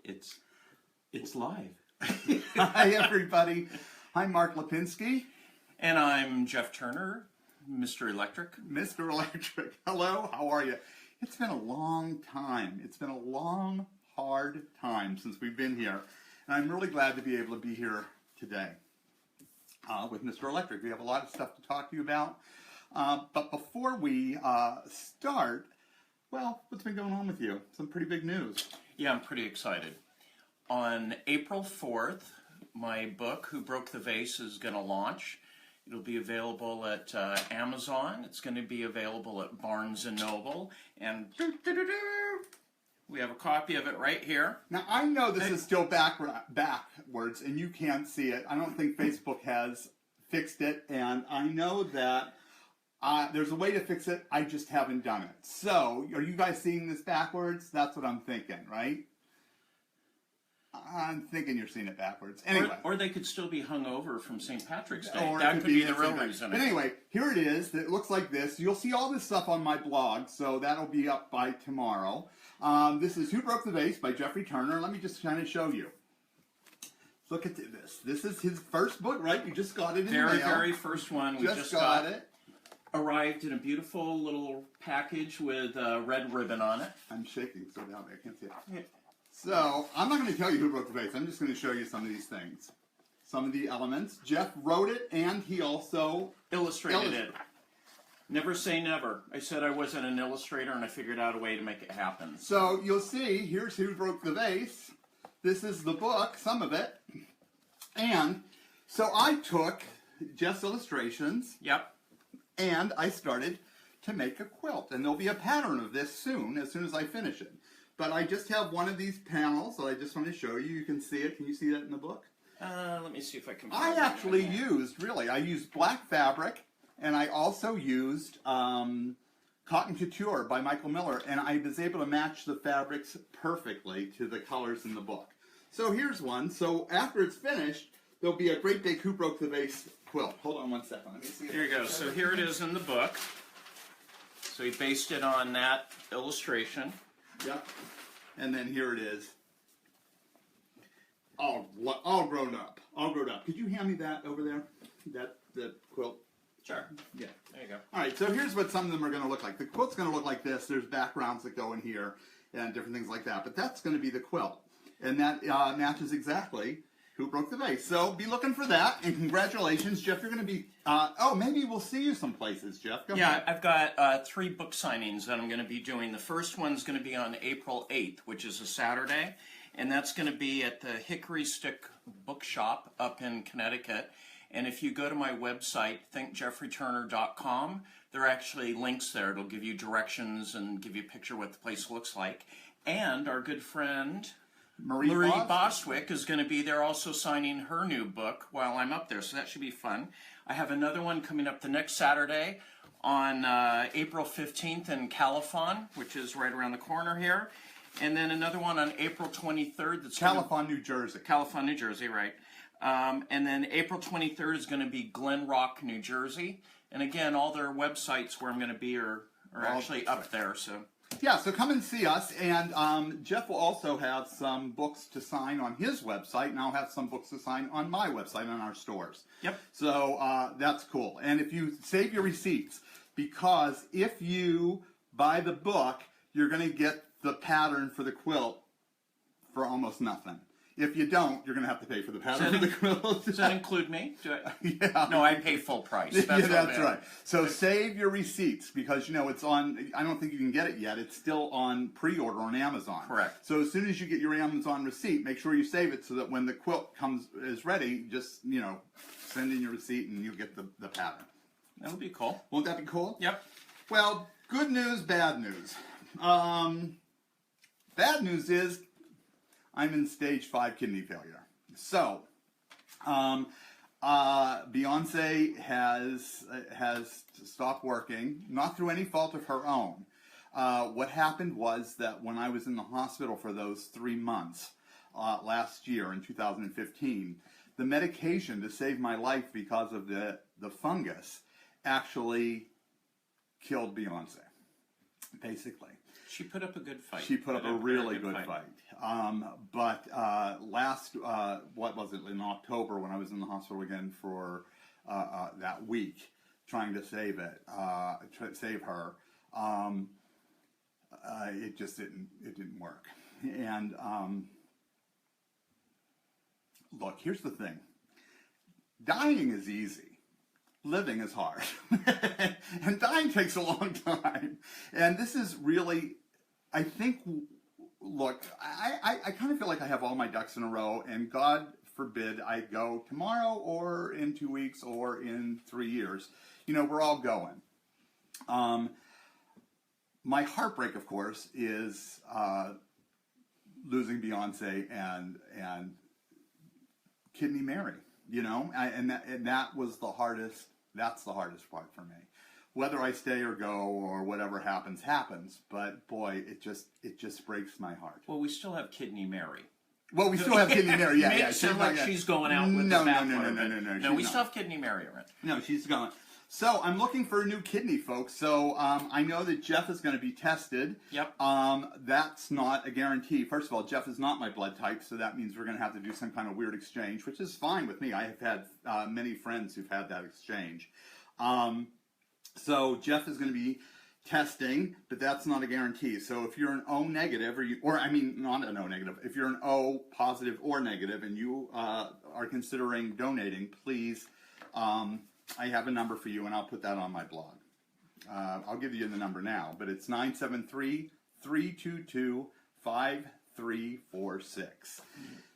It's live. Hi, everybody. I'm Mark Lipinski. And I'm Jeff Turner, Mr. Electric. Mr. Electric. Hello, how are you? It's been a long time. It's been a long, hard time since we've been here. And I'm really glad to be able to be here today with Mr. Electric. We have a lot of stuff to talk to you about. But before we start, well, what's been going on with you? Some pretty big news. Yeah, I'm pretty excited. On April 4th, my book, Who Broke the Vase, is going to launch. It'll be available at Amazon. It's going to be available at Barnes & Noble. And we have a copy of it right here. Now, I know this is still backwards, and you can't see it. I don't think Facebook has fixed it, and I know that there's a way to fix it. I just haven't done it. So, are you guys seeing this backwards? That's what I'm thinking, right? I'm thinking you're seeing it backwards. Anyway. Or they could still be hung over from St. Patrick's Day. Or That could be the real reason. But anyway, here it is. It looks like this. You'll see all this stuff on my blog, so that'll be up by tomorrow. This is Who Broke the Vase by Jeffrey Turner. Let me just kind of show you. Look at this. This is his first book, right? You just got it in the mail. Very first one. We just got it. Arrived in a beautiful little package with a red ribbon on it. I'm shaking so down there. I can't see it. So, I'm not going to tell you who broke the vase. I'm just going to show you some of these things. Some of the elements. Jeff wrote it, and he also illustrated it. Never say never. I said I wasn't an illustrator, and I figured out a way to make it happen. So, you'll see, here's Who Broke the Vase. This is the book, some of it. And, so I took Jeff's illustrations. Yep. And I started to make a quilt. And there'll be a pattern of this soon as I finish it. But I just have one of these panels that I just want to show you. You can see it. Can you see that in the book? Let me see if I can I used black fabric, and I also used Cotton Couture by Michael Miller, and I was able to match the fabrics perfectly to the colors in the book. So here's one. So after it's finished, there'll be a great big Who Broke the Vase quilt. Hold on one second. Let me see. Here you go. So here it is in the book. So he based it on that illustration. Yep. And then here it is. All grown up. All grown up. Could you hand me that over there? The quilt? Sure. Yeah. There you go. All right, so here's what some of them are going to look like. The quilt's going to look like this. There's backgrounds that go in here and different things like that. But that's going to be the quilt. And that matches exactly Who Broke the Vase. So be looking for that. And congratulations, Jeff. You're going to be... maybe we'll see you some places, Jeff. Go ahead. I've got 3 book signings that I'm going to be doing. The first one's going to be on April 8th, which is a Saturday. And that's going to be at the Hickory Stick Bookshop up in Connecticut. And if you go to my website, thinkjeffreyturner.com, there are actually links there. It'll give you directions and give you a picture of what the place looks like. And our good friend... Marie Bostwick is going to be there also signing her new book while I'm up there, so that should be fun. I have another one coming up the next Saturday on April 15th in Califon, which is right around the corner here. And then another one on April 23rd. That's Califon, New Jersey. Califon, New Jersey, right. And then April 23rd is going to be Glen Rock, New Jersey. And again, all their websites where I'm going to be are actually up there, so... Yeah, so come and see us, and Jeff will also have some books to sign on his website, and I'll have some books to sign on my website on our stores. Yep. So that's cool. And if you save your receipts, because if you buy the book, you're going to get the pattern for the quilt for almost nothing. If you don't, you're going to have to pay for the pattern for the quilt. Does that include me? Yeah. No, I pay full price. That's right. So save your receipts because, it's on, I don't think you can get it yet. It's still on pre-order on Amazon. Correct. So as soon as you get your Amazon receipt, make sure you save it so that when the quilt is ready, just, send in your receipt and you'll get the pattern. That would be cool. Won't that be cool? Yep. Well, good news, bad news. Bad news is I'm in stage 5 kidney failure. So, Beyonce has stopped working, not through any fault of her own. What happened was that when I was in the hospital for those 3 months last year in 2015, the medication to save my life because of the fungus actually killed Beyonce, basically. She put up a good fight. She put up a really good fight. But last, what was it, in October when I was in the hospital again for that week, trying to save save her, it just didn't work. And look, here's the thing. Dying is easy. Living is hard. And dying takes a long time. And this is really, I think, look, I kind of feel like I have all my ducks in a row, and God forbid I go tomorrow or in 2 weeks or in 3 years. You know, we're all going. My heartbreak, of course, is losing Beyonce and Kidney Mary. You know, and that was the hardest. That's the hardest part for me. Whether I stay or go or whatever happens, happens. But boy, it just breaks my heart. Well, we still have Kidney Mary. Well, we still have Kidney Mary. Yeah, It yeah. makes it sound like she's going out with no, the no, bathwater. no. No, we still have Kidney Mary around. No, she's gone. So I'm looking for a new kidney, folks. So I know that Jeff is going to be tested. Yep. That's not a guarantee. First of all, Jeff is not my blood type, so that means we're going to have to do some kind of weird exchange, which is fine with me. I have had many friends who've had that exchange. So Jeff is going to be testing, but that's not a guarantee. So if you're an O negative, not an O negative, if you're an O positive or negative, and you are considering donating, please. I have a number for you, and I'll put that on my blog. I'll give you the number now, but it's 973-322-5346.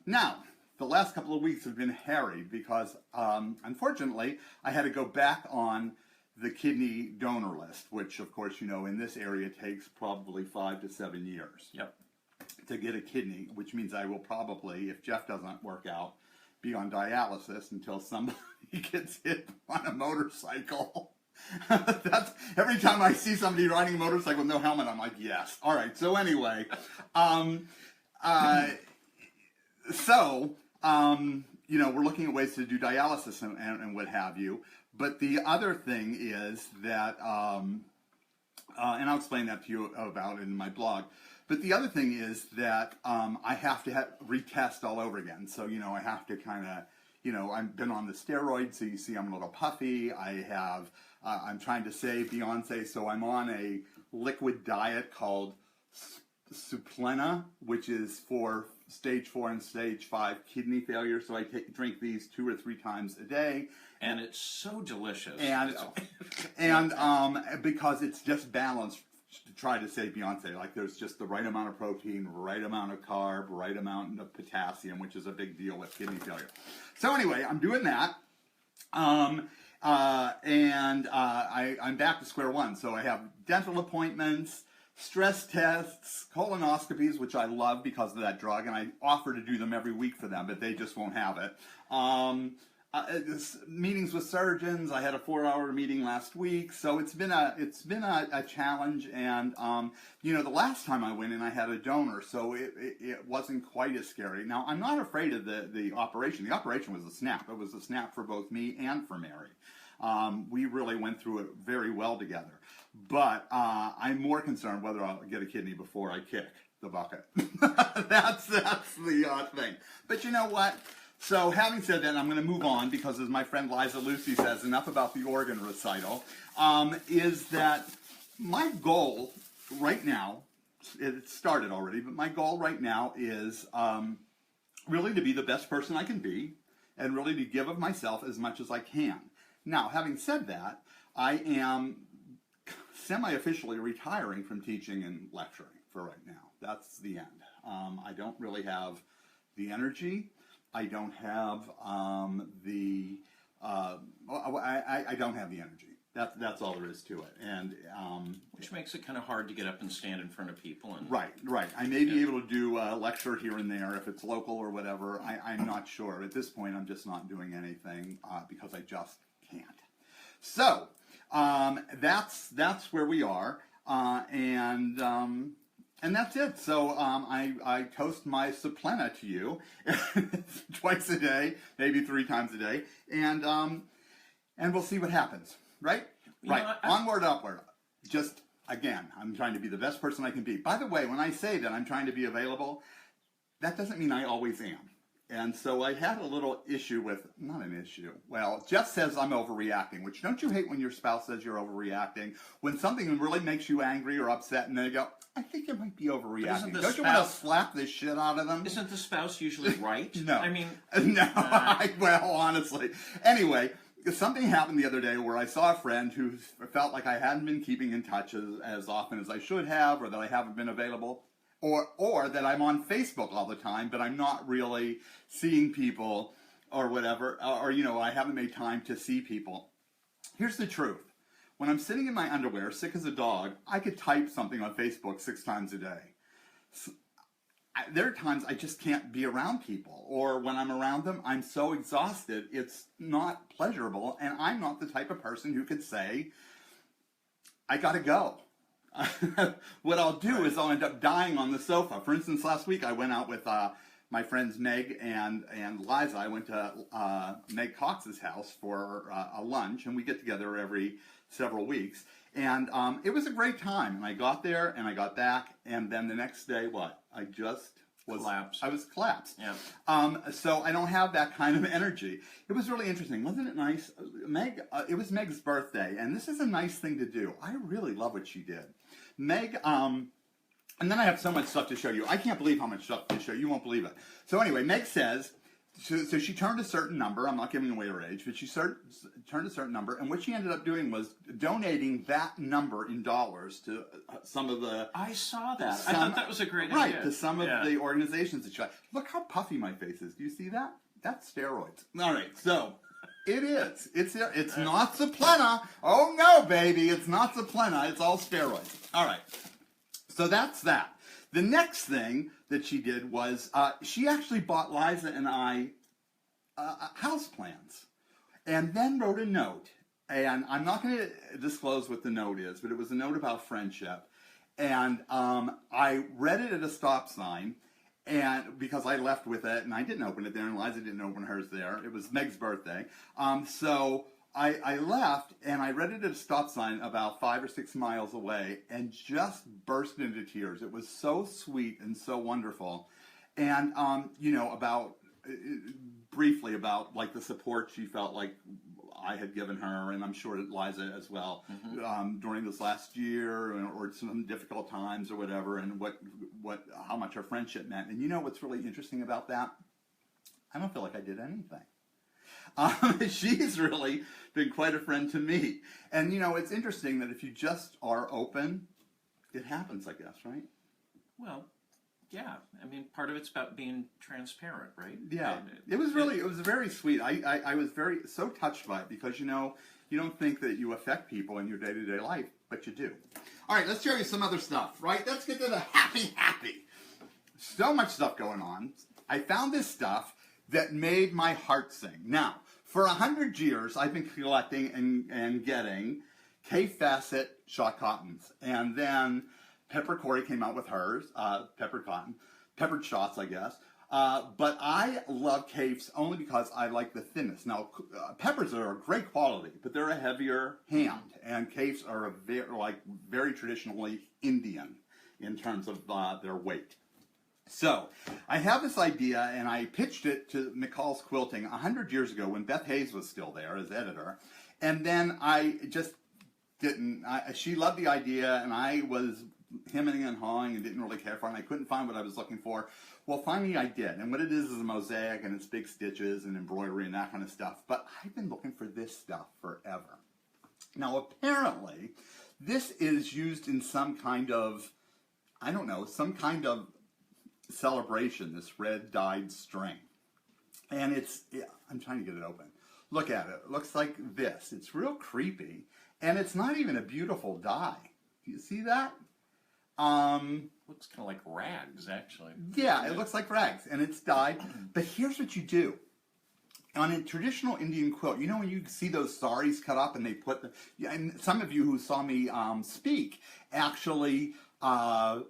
Now, the last couple of weeks have been harried because, unfortunately, I had to go back on the kidney donor list, which, of course, you know, in this area takes probably 5 to 7 years to get a kidney, which means I will probably, if Jeff doesn't work out, be on dialysis until somebody gets hit on a motorcycle. That's every time I see somebody riding a motorcycle with no helmet, I'm like, yes. All right. So anyway, you know, we're looking at ways to do dialysis and what have you. But the other thing is that, and I'll explain that to you about in my blog. But the other thing is that I have to retest all over again. So, you know, I have to kind of, you know, I've been on the steroids, so you see I'm a little puffy. I'm trying to save Beyonce, so I'm on a liquid diet called Suplena, which is for stage 4 and stage 5 kidney failure. So I drink these 2 or 3 times a day. And it's so delicious. And because it's just balanced to try to save Beyonce. Like there's just the right amount of protein, right amount of carb, right amount of potassium, which is a big deal with kidney failure. So anyway, I'm doing that. I'm back to square one. So I have dental appointments, stress tests, colonoscopies, which I love because of that drug, and I offer to do them every week for them, but they just won't have it. Meetings with surgeons. I had a 4-hour meeting last week, so it's been a challenge. And you know, the last time I went in, I had a donor, so it wasn't quite as scary. Now I'm not afraid of the operation. The operation was a snap. It was a snap for both me and for Mary. We really went through it very well together. But I'm more concerned whether I'll get a kidney before I kick the bucket. That's the thing. But you know what? So having said that, I'm going to move on because, as my friend Liza Lucy says, enough about the organ recital, is that my goal right now, it started already, but my goal right now is really to be the best person I can be and really to give of myself as much as I can. Now, having said that, I am semi-officially retiring from teaching and lecturing for right now. That's the end. I don't really have the energy. I don't have I don't have the energy. That's all there is to it. And which makes it kind of hard to get up and stand in front of people. And right. I may be able to do a lecture here and there if it's local or whatever. I'm not sure. At this point, I'm just not doing anything because I just can't. So that's where we are, and that's it. So I toast my Suplena to you twice a day, maybe 3 times a day, and we'll see what happens. Right? You right. know, Onward, upward. Just again, I'm trying to be the best person I can be. By the way, when I say that I'm trying to be available, that doesn't mean I always am. And so I had a little issue with, not an issue, well, Jeff says I'm overreacting, which don't you hate when your spouse says you're overreacting? When something really makes you angry or upset and they go, I think you might be overreacting. Don't you want to slap the shit out of them? Isn't the spouse usually right? No. I mean... No, well, honestly. Anyway, something happened the other day where I saw a friend who felt like I hadn't been keeping in touch as often as I should have, or that I haven't been available. Or that I'm on Facebook all the time, but I'm not really seeing people or whatever, or, you know, I haven't made time to see people. Here's the truth. When I'm sitting in my underwear, sick as a dog, I could type something on Facebook 6 times a day. There are times I just can't be around people, or when I'm around them, I'm so exhausted, it's not pleasurable, and I'm not the type of person who could say, I gotta go. What I'll do is I'll end up dying on the sofa. For instance, last week I went out with my friends Meg and Liza. I went to Meg Cox's house for a lunch, and we get together every several weeks. And it was a great time. And I got there, and I got back, and then the next day, what? I just was collapsed. I was collapsed. Yeah. So I don't have that kind of energy. It was really interesting. Wasn't it nice? Meg, it was Meg's birthday, and this is a nice thing to do. I really love what she did. Meg, and then I have so much stuff to show you. I can't believe how much stuff to show you. You won't believe it. So anyway, Meg says, so she turned a certain number. I'm not giving away her age, but she turned a certain number, and what she ended up doing was donating that number in dollars to some of the... I saw that. I thought that was a great idea. Right, to some of the organizations that she... Look how puffy my face is. Do you see that? That's steroids. All right, so... It is. It's not Saplena. Oh, no, baby. It's not Saplena. It's all steroids. All right. So that's that. The next thing that she did was she actually bought Liza and I house plans and then wrote a note. And I'm not going to disclose what the note is, but it was a note about friendship. And I read it at a stop sign. And because I left with it, and I didn't open it there, and Liza didn't open hers there. It was Meg's birthday. So I left, and I read it at a stop sign about 5 or 6 miles away, and just burst into tears. It was so sweet and so wonderful. And, you know, briefly about, like, the support she felt like I had given her, and I'm sure Liza as well, during this last year, or some difficult times or whatever, and how much our friendship meant. And you know what's really interesting about that? I don't feel like I did anything. She's really been quite a friend to me. And you know, it's interesting that if you just are open, it happens, I guess, right? Well, yeah. I mean, part of it's about being transparent, right? Yeah. It was very sweet. I was so touched by it because, you know, you don't think that you affect people in your day-to-day life, but you do. All right, let's show you some other stuff, right? Let's get to the happy. So much stuff going on. I found this stuff that made my heart sing. Now, for 100 years, I've been collecting and getting K-Facet shot cottons. And then Pepper Corey came out with hers, peppered shots, I guess. But I love Kafes only because I like the thinness. Now, peppers are a great quality, but they're a heavier hand. And Kafes are very traditionally Indian in terms of their weight. So, I have this idea, and I pitched it to McCall's Quilting 100 years ago when Beth Hayes was still there as editor. And then I just didn't. She loved the idea, and I was hemming and hawing and didn't really care for it, and I couldn't find what I was looking for. Well, finally I did, and what it is a mosaic, and it's big stitches and embroidery and that kind of stuff, but I've been looking for this stuff forever. Now, apparently, this is used in some kind of, I don't know, some kind of celebration, this red dyed string. And I'm trying to get it open. Look at it. It looks like this. It's real creepy, and it's not even a beautiful dye. Do you see that? Looks kind of like rags, actually. Yeah, it looks like rags, and it's dyed. But here's what you do. On a traditional Indian quilt, you know when you see those saris cut up and they put and some of you who saw me speak actually saw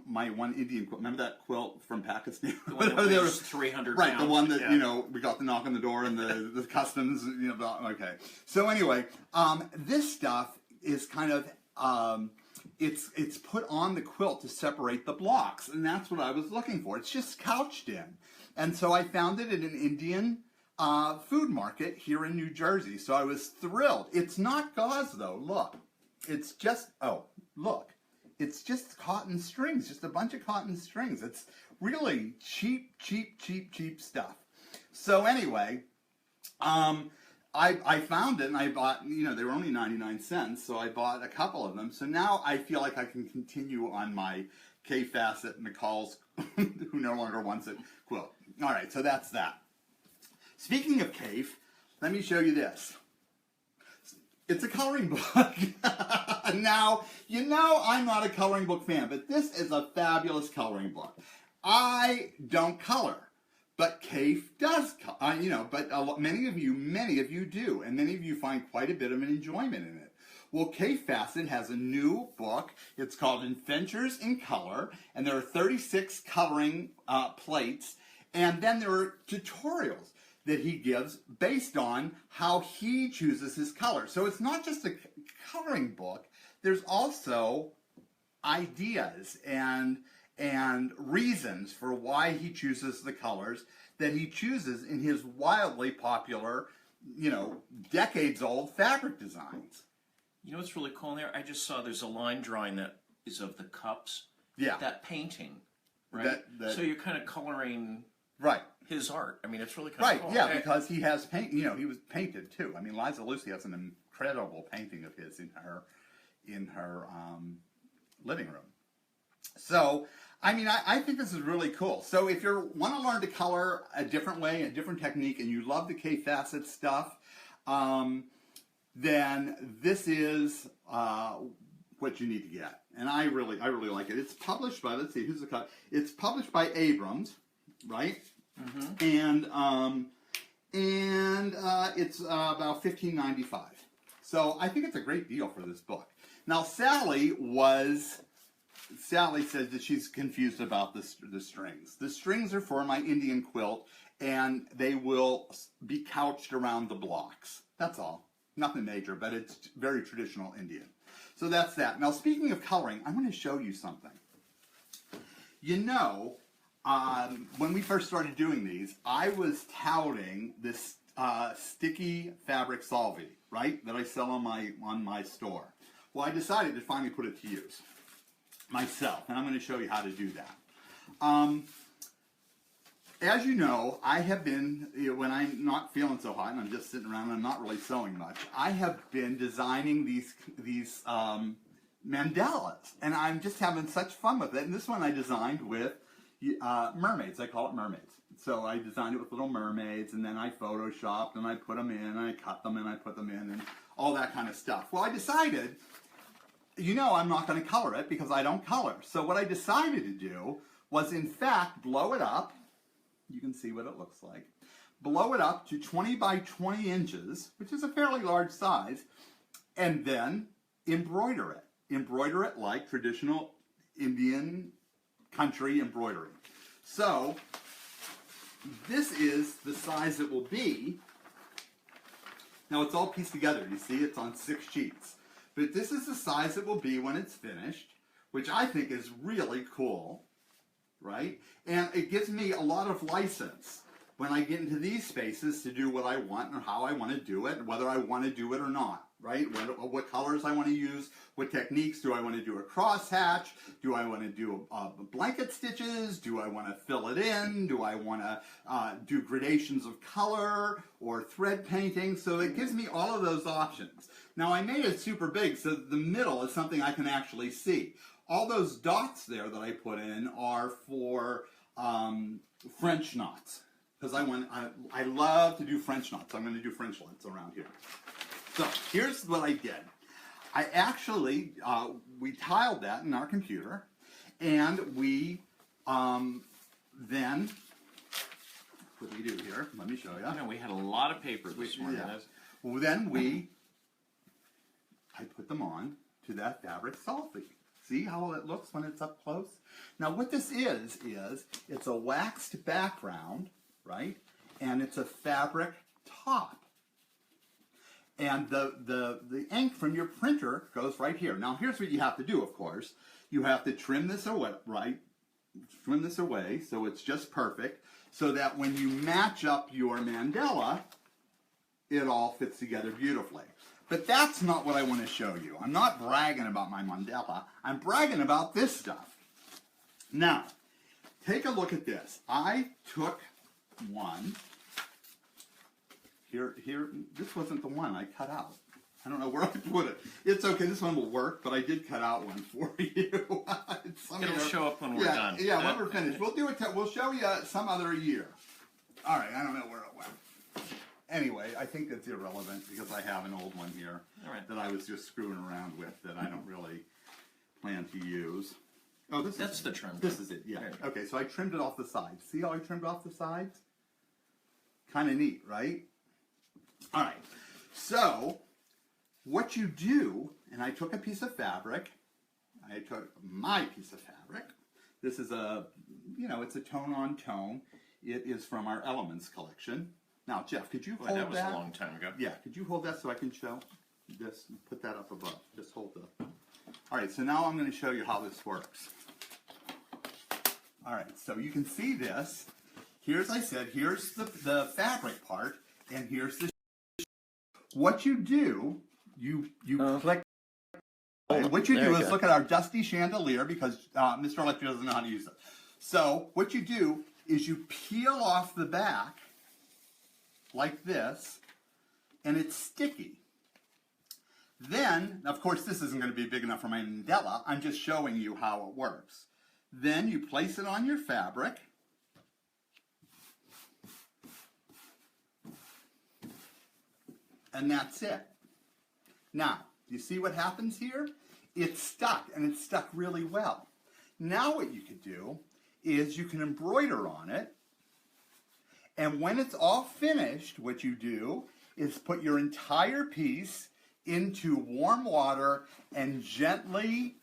my one Indian quilt. Remember that quilt from Pakistan? The one that weighs 300 pounds. Right, the one that, you know, we got the knock on the door and the customs, you know, okay. So anyway, this stuff is kind of it's put on the quilt to separate the blocks, and that's what I was looking for. It's just couched in. And so I found it at an Indian food market here in New Jersey. So I was thrilled. It's not gauze though, look. It's just, oh, look. It's just cotton strings, just a bunch of cotton strings. It's really cheap stuff. So anyway, I found it and I bought, they were only 99 cents, so I bought a couple of them. So now I feel like I can continue on my K. Fassett McCall's, who no longer wants it, quilt. All right, so that's that. Speaking of Kaif, let me show you this. It's a coloring book. Now, I'm not a coloring book fan, but this is a fabulous coloring book. I don't color, but Kaif does, but many of you do, and many of you find quite a bit of an enjoyment in it. Well, K. Fassett has a new book. It's called Adventures in Color, and there are 36 coloring plates, and then there are tutorials that he gives based on how he chooses his color. So it's not just a coloring book. There's also ideas and reasons for why he chooses the colors that he chooses in his wildly popular, decades-old fabric designs. You know what's really cool in there? I just saw there's a line drawing that is of the cups. Yeah. That painting, right? So you're kind of coloring his art. I mean, it's really kind of cool. Yeah, because he has paint. He was painted too. I mean, Liza Lucy has an incredible painting of his in her living room. So, I mean, I think this is really cool. So if you want to learn to color a different way, a different technique, and you love the K. Fassett stuff, then this is what you need to get. And I really like it. It's published by, let's see, who's the cut? It's published by Abrams, right? Mm-hmm. And it's about $15.95. So I think it's a great deal for this book. Now Sally says that she's confused about the strings. The strings are for my Indian quilt, and they will be couched around the blocks. That's all. Nothing major, but it's very traditional Indian. So that's that. Now, speaking of coloring, I'm going to show you something. When we first started doing these, I was touting this sticky Fabri-Solvy, right, that I sell on my store. Well, I decided to finally put it to use myself, and I'm going to show you how to do that. As you know, I have been, when I'm not feeling so hot and I'm just sitting around and I'm not really sewing much, I have been designing these mandalas, and I'm just having such fun with it. And this one I designed with mermaids. I call it mermaids. So I designed it with little mermaids, and then I photoshopped, and I put them in, and I cut them, and I put them in, and all that kind of stuff. Well, I decided, I'm not going to color it because I don't color. So what I decided to do was, in fact, blow it up. You can see what it looks like. Blow it up to 20 by 20 inches, which is a fairly large size, and then embroider it. Embroider it like traditional Indian country embroidery. So this is the size it will be. Now it's all pieced together. You see, it's on 6 sheets. But this is the size it will be when it's finished, which I think is really cool. Right? And it gives me a lot of license when I get into these spaces to do what I want and how I want to do it, whether I want to do it or not, right? What colors I want to use, what techniques. Do I want to do a crosshatch? Do I want to do blanket stitches? Do I want to fill it in? Do I want to do gradations of color or thread painting? So it gives me all of those options. Now I made it super big so the middle is something I can actually see. All those dots there that I put in are for French knots, because I love to do French knots. I'm going to do French knots around here. So here's what I did. I actually we tiled that in our computer, and we then what do we do here? Let me show you. We had a lot of paper this morning. Yeah. Well, then I put them on to that Fabri-Solvy. See how it looks when it's up close? Now what this is it's a waxed background, right? And it's a fabric top. And the ink from your printer goes right here. Now here's what you have to do, of course. You have to trim this away, right? Trim this away so it's just perfect, so that when you match up your mandala, it all fits together beautifully. But that's not what I want to show you. I'm not bragging about my mandala. I'm bragging about this stuff. Now, take a look at this. I took one. Here, this wasn't the one I cut out. I don't know where I put it. It's okay, this one will work, but I did cut out one for you. It'll show up when we're done. Yeah, when we're finished. We'll do it. We'll show you some other year. All right, I don't know where it went. Anyway, I think that's irrelevant because I have an old one here that I was just screwing around with that I don't really plan to use. Oh, that's the trim. This is it. Yeah. Okay, so I trimmed it off the sides. See how I trimmed off the sides? Kind of neat, right? All right, so what you do, and I took a piece of fabric, I took my piece of fabric. This is it's a tone on tone. It is from our Elements collection. Now, Jeff, could you hold that? That was a long time ago. Yeah, could you hold that so I can show this? Put that up above. Just hold the. All right, so now I'm going to show you how this works. All right, so you can see this. Here's the fabric part, and here's the. What you do, you click. What you do is look at our dusty chandelier because Mr. Electric doesn't know how to use it. So what you do is you peel off the back like this, and it's sticky. Then, of course, this isn't going to be big enough for my mandala. I'm just showing you how it works. Then you place it on your fabric. And that's it. Now, you see what happens here? It's stuck, and it's stuck really well. Now what you could do is you can embroider on it, and when it's all finished, what you do is put your entire piece into warm water and gently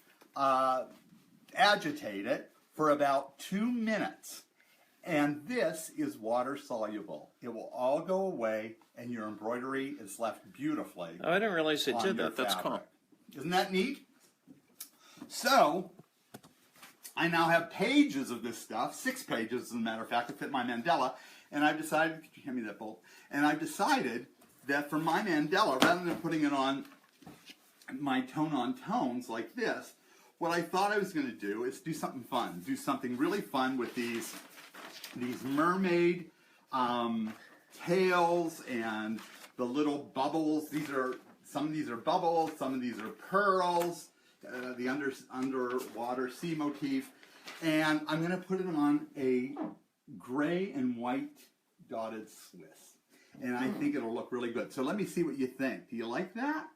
agitate it for about 2 minutes. And this is water soluble. It will all go away, and your embroidery is left beautifully. Oh, I didn't realize it did that. That's cool. Isn't that neat? So, I now have pages of this stuff, 6 pages as a matter of fact, to fit my mandala, and I've decided, could you hand me that bolt? And I've decided that for my mandala, rather than putting it on my tone on tones like this, what I thought I was going to do is do something fun, do something really fun with these mermaid tails and the little bubbles. Some of these are bubbles, some of these are pearls, the underwater sea motif, and I'm going to put it on a gray and white dotted Swiss, and I think it'll look really good. So let me see what you think. Do you like that?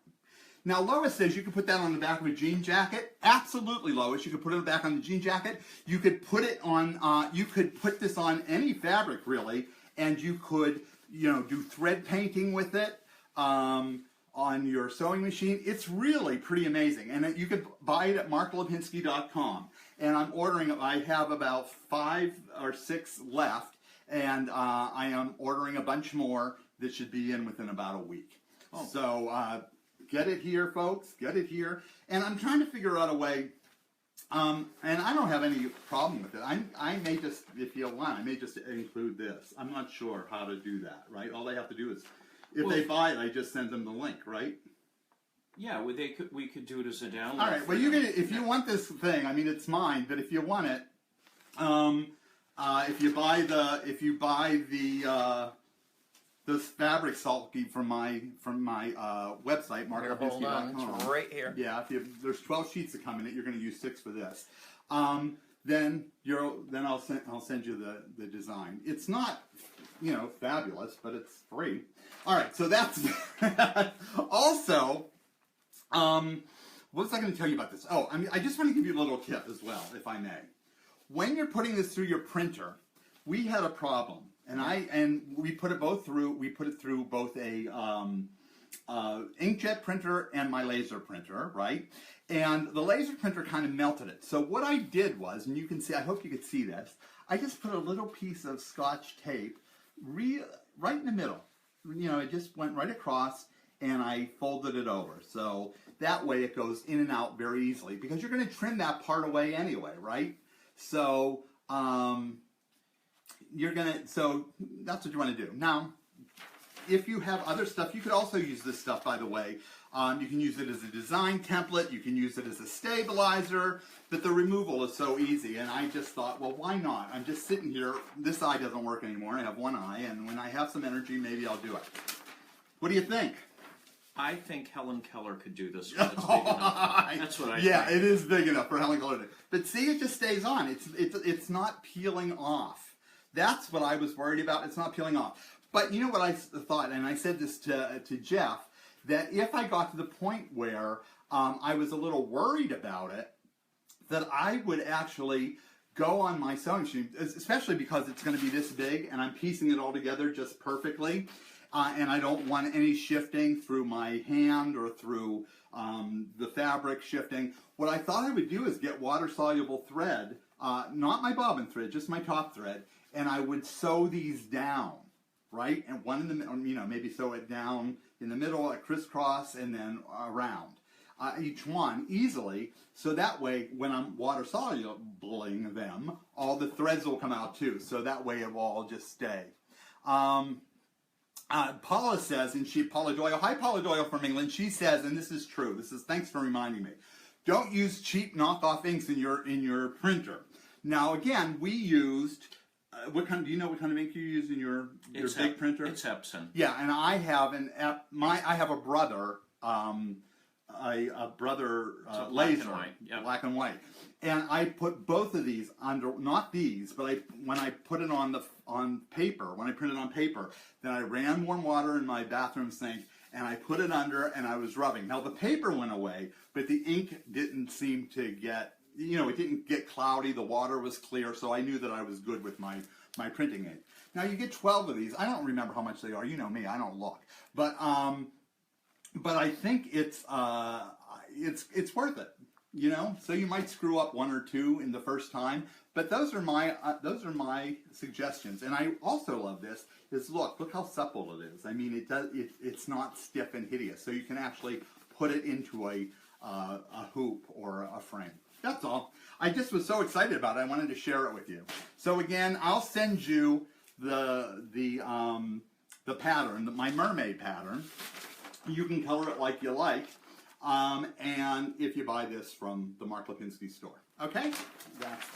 Now, Lois says you could put that on the back of a jean jacket. Absolutely, Lois. You could put it on the back on the jean jacket. You could put it on. You could put this on any fabric, really, and you could, do thread painting with it on your sewing machine. It's really pretty amazing, and you could buy it at marklipinski.com. And I'm ordering. I have about 5 or 6 left, and I am ordering a bunch more that should be in within about a week. Oh. So. Get it here, folks. Get it here. And I'm trying to figure out a way, and I don't have any problem with it. I may just, if you want, I may just include this. I'm not sure how to do that, right? All they have to do is, if they buy it, I just send them the link, right? Yeah, we could do it as a download. All right. Well, if you want this thing, I mean, it's mine. But if you want it, if you buy this Fabri-Solvy from my website, marklipinski.com. It's right here. Yeah, there's 12 sheets that come in it. You're going to use 6 for this. Then I'll send you the design. It's not, fabulous, but it's free. All right, so that's also. What was I going to tell you about this? Oh, I just want to give you a little tip as well, if I may. When you're putting this through your printer, we had a problem. And we put it through. We put it through both a inkjet printer and my laser printer, right? And the laser printer kind of melted it. So what I did was, and you can see, I hope you could see this. I just put a little piece of Scotch tape right in the middle. It just went right across, and I folded it over. So that way it goes in and out very easily, because you're going to trim that part away anyway, right? So so that's what you want to do. Now, if you have other stuff, you could also use this stuff, by the way. You can use it as a design template, you can use it as a stabilizer, but the removal is so easy, and I just thought, well, why not? I'm just sitting here, this eye doesn't work anymore, I have one eye, and when I have some energy, maybe I'll do it. What do you think? I think Helen Keller could do this one. It's big enough. That's what I think. Yeah, it is big enough for Helen Keller to do. But see, it just stays on. It's not peeling off. That's what I was worried about. It's not peeling off. But you know what I thought, and I said this to Jeff, that if I got to the point where I was a little worried about it, that I would actually go on my sewing machine, especially because it's going to be this big, and I'm piecing it all together just perfectly, and I don't want any shifting through my hand or through the fabric shifting. What I thought I would do is get water-soluble thread, not my bobbin thread, just my top thread, and I would sew these down, right? And one in the middle, maybe sew it down in the middle, a crisscross, and then around. Each one easily, so that way when I'm water solubling them, all the threads will come out too, so that way it will all just stay. Paula says, Paula Doyle, hi Paula Doyle from England, she says, and this is true, thanks for reminding me, don't use cheap knockoff inks in your printer. Now again, we used, do you know what kind of ink you use in your big printer? It's Epson. Yeah, and I have I have a brother, laser, black and white, and I put both of these under, not these, but when I put it on paper, when I printed on paper, then I ran warm water in my bathroom sink, and I put it under, and I was rubbing. Now the paper went away, but the ink didn't seem to get, it didn't get cloudy. The water was clear, so I knew that I was good with my printing ink. Now you get 12 of these. I don't remember how much they are. You know me, I don't look, but I think it's worth it, So you might screw up one or two in the first time, but those are my suggestions. And I also love this. Look how supple it is. I mean, it's not stiff and hideous, so you can actually put it into a hoop or a frame. That's all. I just was so excited about it. I wanted to share it with you. So again, I'll send you the pattern, my mermaid pattern. You can color it like you like, and if you buy this from the Mark Lipinski store. Okay? That's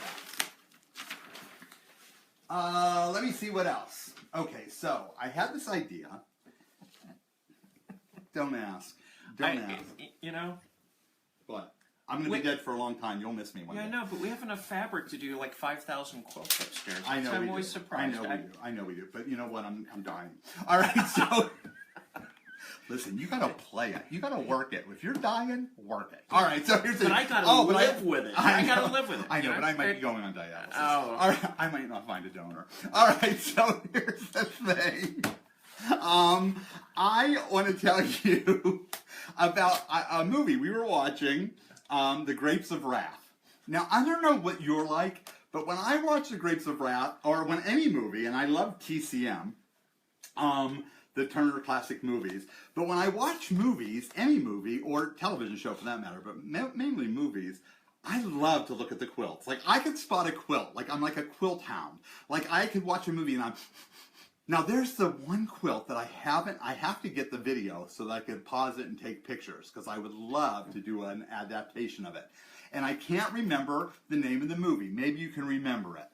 that. Let me see what else. Okay, so I had this idea. Don't ask. Don't ask. What? I'm going to be dead for a long time. You'll miss me one day. Yeah, I know, but we have enough fabric to do like 5,000 quilts upstairs. I know I'm always surprised. I know we do. But you know what? I'm dying. All right, so... Listen, you gotta play it. You gotta work it. If you're dying, work it. All right, so here's the... But I gotta live with it. I gotta live with it. I know, but I might be going on dialysis. Oh. All right, I might not find a donor. All right, so here's the thing. I want to tell you about a movie we were watching, The Grapes of Wrath. Now, I don't know what you're like, but when I watch The Grapes of Wrath, or when any movie, and I love TCM, the Turner Classic Movies. But when I watch movies, any movie, or television show for that matter, but mainly movies, I love to look at the quilts. Like, I could spot a quilt. Like, I'm like a quilt hound. Like, I could watch a movie and I'm... Now, there's the one quilt that I have to get the video so that I could pause it and take pictures, because I would love to do an adaptation of it. And I can't remember the name of the movie. Maybe you can remember it.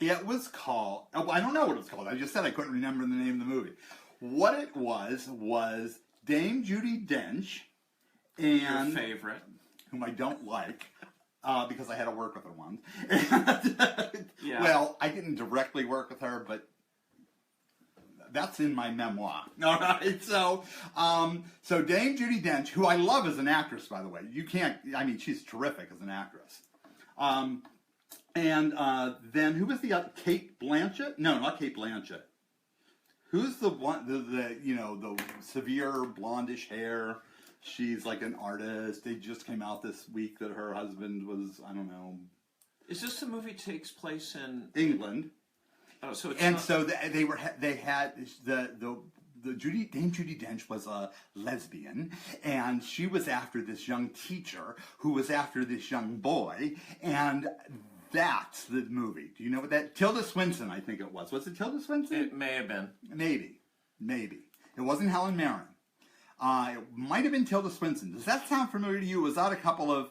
It was called... Oh, I don't know what it was called. I just said I couldn't remember the name of the movie. What it was Dame Judi Dench and... Your favorite. Whom I don't like, because I had to work with her once. Yeah. Well, I didn't directly work with her, but that's in my memoir. All right, so Dame Judi Dench, who I love as an actress, by the way. She's terrific as an actress. And then, who was the other? Kate Blanchett? No, not Kate Blanchett. Who's the one, the severe blondish hair? She's like an artist. They just came out this week that her husband was, I don't know. Is this the movie takes place in England? Oh, so it's and not... so they had the Dame Judi Dench was a lesbian, and she was after this young teacher who was after this young boy, and that's the movie. Do you know what that? Tilda Swinton, I think it was. Was it Tilda Swinton? It may have been. Maybe. It wasn't Helen Mirren. It might have been Tilda Swinton. Does that sound familiar to you? It was out a couple of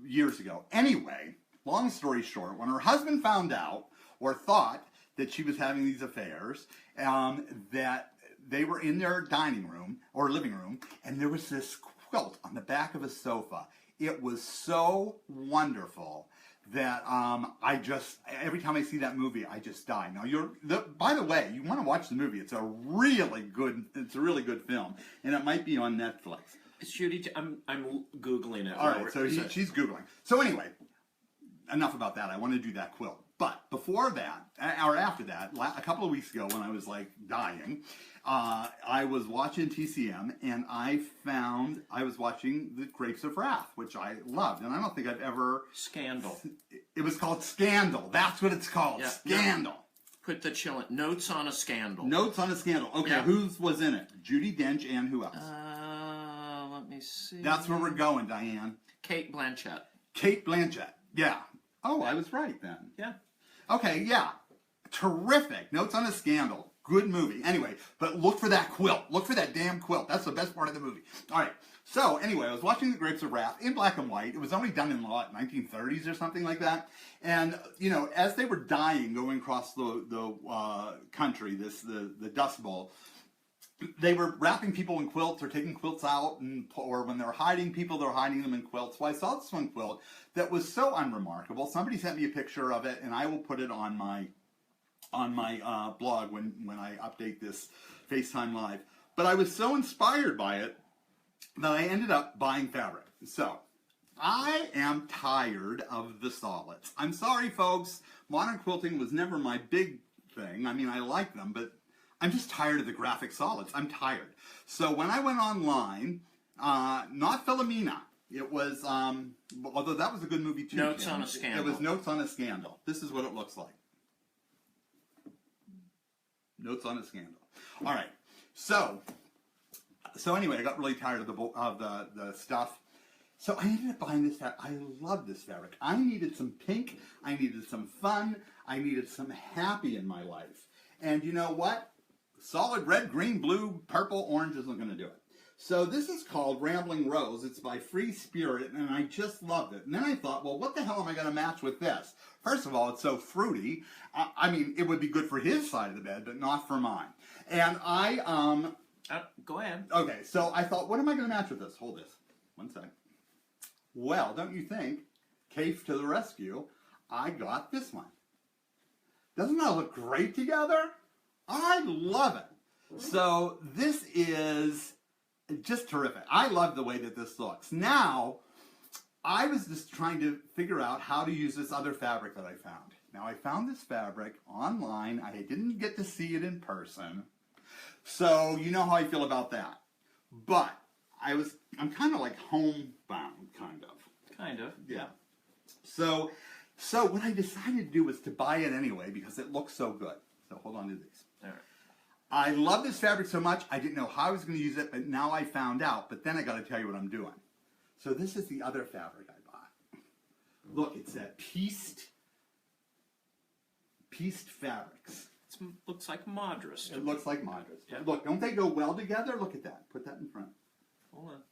years ago. Anyway, long story short, when her husband found out or thought that she was having these affairs, that they were in their dining room or living room, and there was this quilt on the back of a sofa. It was so wonderful that every time I see that movie, I just die. Now, by the way, you want to watch the movie. It's a really good film, and it might be on Netflix. Judy, I'm Googling it. All right, so she's Googling. So anyway, enough about that. I want to do that quilt. But before that, or after that, a couple of weeks ago when I was like dying, I was watching TCM, and I was watching The Grapes of Wrath, which I loved, and I don't think I've ever... Scandal. It was called Scandal. That's what it's called. Yeah, Scandal. No. Put the chill in. Notes on a Scandal. Notes on a Scandal. Okay, yeah. Who was in it? Judi Dench and who else? Let me see. That's where we're going, Diane. Kate Blanchett. Kate Blanchett. Yeah. Oh, I was right then. Yeah. Okay, yeah. Terrific. Notes on a Scandal. Good movie. Anyway, but look for that quilt. Look for that damn quilt. That's the best part of the movie. All right. So, anyway, I was watching The Grapes of Wrath in black and white. It was only done in, 1930s or something like that. And, as they were dying going across the country, the Dust Bowl, they were wrapping people in quilts or taking quilts out, or when they were hiding people, they were hiding them in quilts. So I saw this one quilt that was so unremarkable. Somebody sent me a picture of it, and I will put it on my blog when I update this FaceTime Live. But I was so inspired by it that I ended up buying fabric. So I am tired of the solids. I'm sorry, folks. Modern quilting was never my big thing. I mean, I like them, but I'm just tired of the graphic solids. I'm tired. So when I went online, not Philomena. It was, although that was a good movie too. Notes on a Scandal. It was Notes on a Scandal. This is what it looks like. Notes on a Scandal. All right. So anyway, I got really tired of the stuff. So I ended up buying this fabric. I love this fabric. I needed some pink. I needed some fun. I needed some happy in my life. And you know what? Solid red, green, blue, purple, orange isn't going to do it. So this is called Rambling Rose. It's by Free Spirit, and I just loved it. And then I thought, well, what the hell am I going to match with this? First of all, it's so fruity. I mean, it would be good for his side of the bed, but not for mine. And go ahead. Okay, so I thought, what am I going to match with this? Hold this. One sec. Well, don't you think, Cave to the rescue, I got this one. Doesn't that look great together? I love it. So this is just terrific. I love the way that this looks. Now, I was just trying to figure out how to use this other fabric that I found. Now, I found this fabric online. I didn't get to see it in person. So, you know how I feel about that. But I'm kind of like homebound, kind of. Kind of. Yeah. So what I decided to do was to buy it anyway because it looks so good. So hold on to these. All right. I love this fabric so much, I didn't know how I was going to use it, but now I found out. But then I got to tell you what I'm doing. So this is the other fabric I bought. Look, it's that pieced fabrics. It looks like Madras. It looks like Madras. Yeah. Look, don't they go well together? Look at that. Put that in front. Hold on.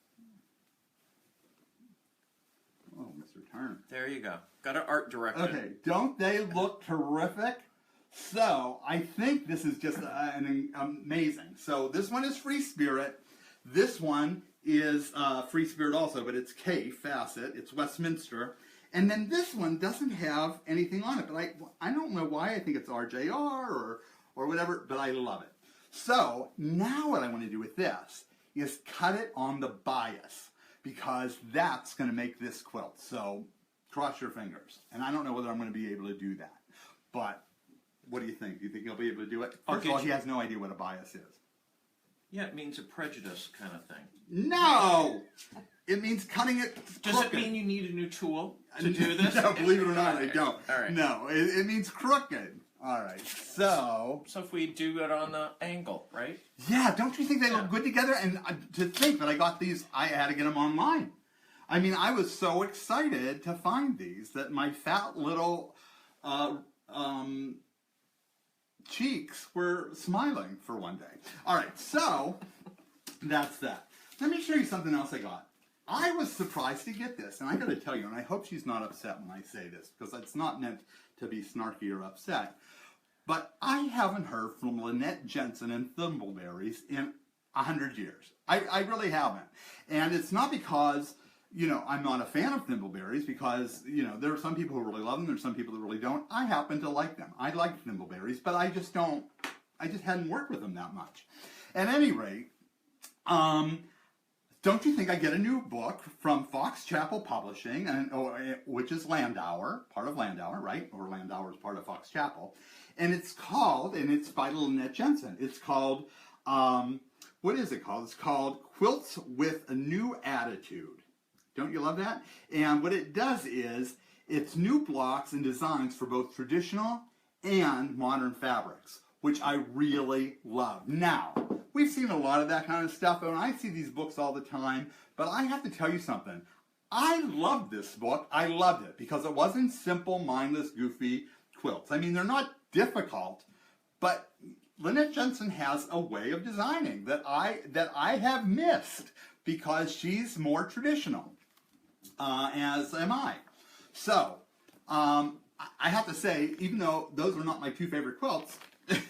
Oh, Mr. Turner. There you go. Got an art director. Okay, don't they look terrific? So, I think this is just amazing. So, this one is Free Spirit. This one is Free Spirit also, but it's K, Facet. It's Westminster. And then this one doesn't have anything on it. But I don't know why. I think it's RJR or whatever, but I love it. So, now what I want to do with this is cut it on the bias, because that's going to make this quilt. So, cross your fingers. And I don't know whether I'm going to be able to do that. But what do you think? Do you think he'll be able to do it? First of all, he has no idea what a bias is. Yeah, it means a prejudice kind of thing. No! It means cutting it Does it mean you need a new tool to do this? No, believe it or not, I don't. All right. No, it means crooked. All right, so if we do it on the angle, right? yeah, don't you think they look good together? And to think that I got these, I had to get them online. I mean, I was so excited to find these that my fat little cheeks were smiling for one day. All right, so that's that. Let me show you something else I got. I was surprised to get this, and I got to tell you, and I hope she's not upset when I say this, because it's not meant to be snarky or upset. But I haven't heard from Lynette Jensen and Thimbleberries in 100 years. I really haven't. And it's not because, you know, I'm not a fan of Thimbleberries, because, you know, there are some people who really love them, there's some people that really don't. I happen to like them. I like Thimbleberries, but I just hadn't worked with them that much. At any rate, don't you think I get a new book from Fox Chapel Publishing, which is Landauer, part of Landauer, right? Or Landauer is part of Fox Chapel. And it's by Lynette Jensen. It's called, what is it called? It's called Quilts with a New Attitude. Don't you love that? And what it does is, it's new blocks and designs for both traditional and modern fabrics, which I really love. Now, we've seen a lot of that kind of stuff, and I see these books all the time, but I have to tell you something. I loved this book. I loved it because it wasn't simple, mindless, goofy quilts. I mean, they're not difficult, but Lynette Jensen has a way of designing that I have missed because she's more traditional, as am I. So, I have to say, even though those are not my two favorite quilts,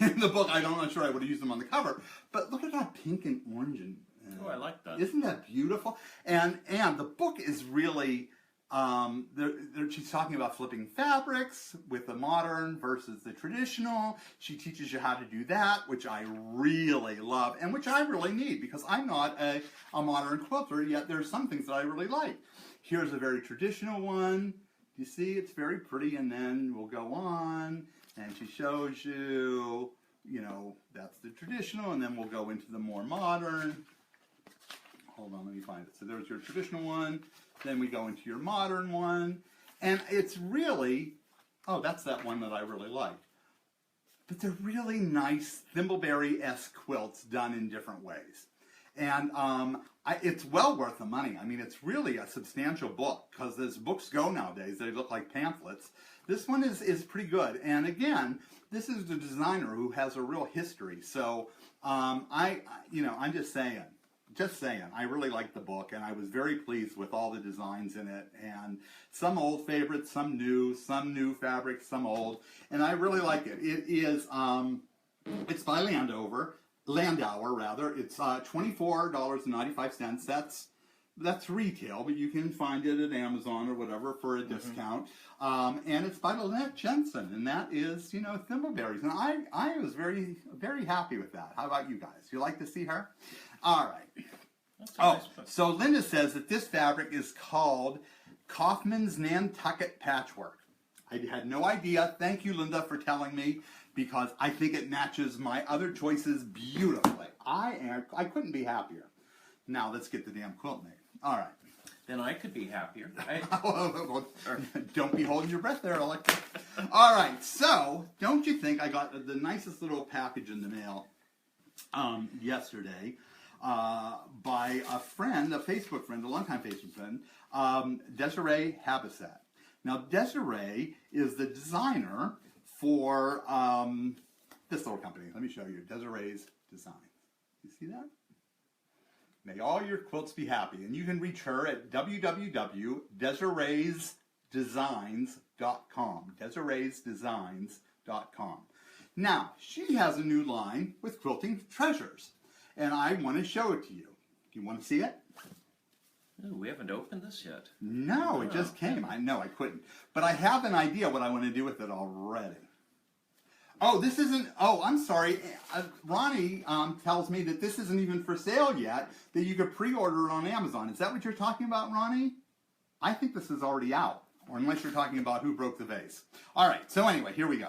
in the book, I'm not sure I would have used them on the cover, but look at that pink and orange. Oh, I like that. Isn't that beautiful? And the book is really, she's talking about flipping fabrics with the modern versus the traditional. She teaches you how to do that, which I really love, and which I really need, because I'm not a modern quilter, yet there's some things that I really like. Here's a very traditional one. You see, it's very pretty, and then we'll go on. And she shows you, you know, that's the traditional, and then we'll go into the more modern. Hold on, let me find it. So there's your traditional one, then we go into your modern one, and it's really, oh, that's that one that I really liked. But they're really nice Thimbleberry-esque quilts done in different ways. And it's well worth the money. I mean, it's really a substantial book, because as books go nowadays, they look like pamphlets. This one is pretty good. And again, this is the designer who has a real history. So I'm just saying, I really liked the book, and I was very pleased with all the designs in it. And some old favorites, some new fabrics, some old. And I really like it. It is, it's by Landauer. It's $24.95. That's retail, but you can find it at Amazon or whatever for a discount. And it's by Lynette Jensen, and that is, you know, Thimbleberries. And I was very, very happy with that. How about you guys? You like to see her? All right. Nice book. So Linda says that this fabric is called Kaufman's Nantucket Patchwork. I had no idea. Thank you, Linda, for telling me, because I think it matches my other choices beautifully. I couldn't be happier. Now let's get the damn quilt made. All right. Then I could be happier. Don't be holding your breath there, Alexa. All right. So, don't you think I got the nicest little package in the mail yesterday by a friend, a Facebook friend, a longtime Facebook friend, Desiree Habisat. Now, Desiree is the designer for this little company. Let me show you. Desiree's Designs. You see that? May all your quilts be happy. And you can reach her at www.desireesdesigns.com. Desireesdesigns.com. Now, she has a new line with Quilting Treasures, and I want to show it to you. Do you want to see it? Ooh, we haven't opened this yet. No, it just came. I know, I couldn't. But I have an idea what I want to do with it already. Oh, this isn't, oh, I'm sorry. Ronnie tells me that this isn't even for sale yet, that you could pre-order it on Amazon. Is that what you're talking about, Ronnie? I think this is already out, or unless you're talking about Who Broke the Vase. All right, so anyway, here we go.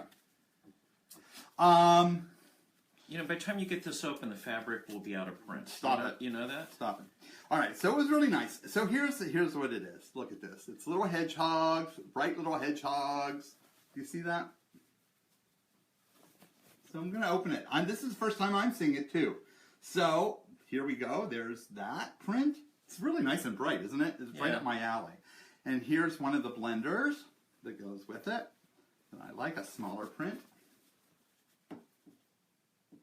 You know, by the time you get this open, the fabric will be out of print. Stop it. You know that? Stop it. All right, so it was really nice. So here's what it is. Look at this. It's little hedgehogs, bright little hedgehogs. Do you see that? So I'm going to open it. This is the first time I'm seeing it too. So here we go. There's that print. It's really nice and bright, isn't it? It's right up my alley. And here's one of the blenders that goes with it. And I like a smaller print.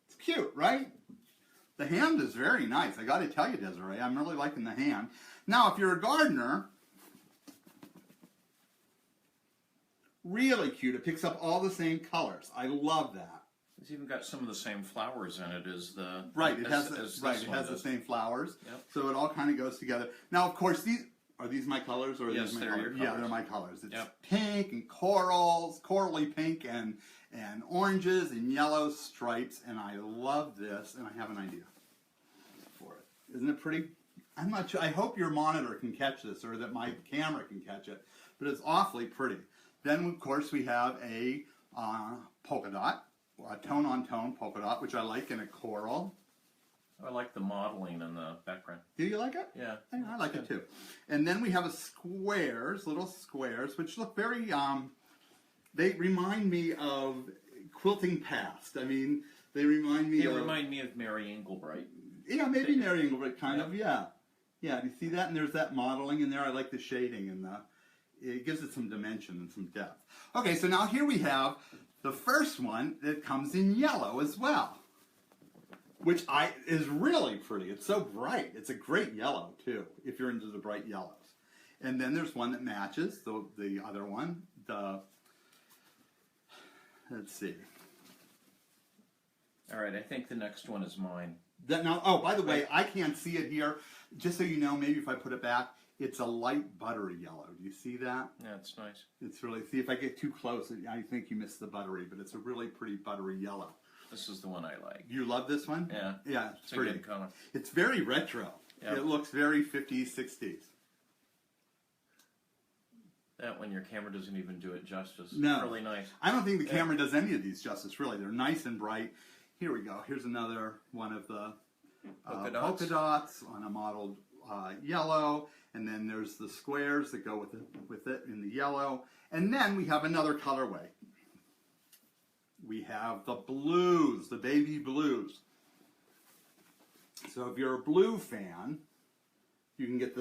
It's cute, right? The hand is very nice. I got to tell you, Desiree, I'm really liking the hand. Now, if you're a gardener, really cute. It picks up all the same colors. I love that. It's even got some of the same flowers in it as the It has the same flowers. Yep. So it all kind of goes together. Now, of course, are these my colors or are yes, these my they're colors? your colors. Yeah, they're my colors. It's yep. pink and corals, corally pink and oranges and yellow stripes, and I love this, and I have an idea for it. Isn't it pretty? I'm not sure. I hope your monitor can catch this or that my camera can catch it, but it's awfully pretty. Then, of course, we have a polka dot, a tone-on-tone polka dot, which I like in a coral. I like the modeling in the background. Do you like it? Yeah. I like it too. And then we have little squares, which look very, they remind me of Quilting Past. I mean, they remind me of... They remind me of Mary Englebright. Yeah, maybe Mary Englebright, kind of, yeah. Yeah, do you see that? And there's that modeling in there. I like the shading and it gives it some dimension and some depth. Okay, so now here we have the first one that comes in yellow as well, which is really pretty. It's so bright. It's a great yellow, too, if you're into the bright yellows. And then there's one that matches the other one. Let's see. All right, I think the next one is mine. Oh, by the way, I can't see it here. Just so you know, maybe if I put it back, it's a light buttery yellow. Do you see that? Yeah, it's nice. It's really, see if I get too close, I think you missed the buttery, but it's a really pretty buttery yellow. This is the one I like. You love this one? Yeah. Yeah, it's a pretty. good color. It's very retro. Yep. It looks very 50s, 60s. That one, your camera doesn't even do it justice. No. It's really nice. I don't think the camera does any of these justice, really. They're nice and bright. Here we go. Here's another one of the polka dots on a mottled yellow. And then there's the squares that go with it in the yellow. And then we have another colorway. We have the blues, the baby blues. So if you're a blue fan, you can get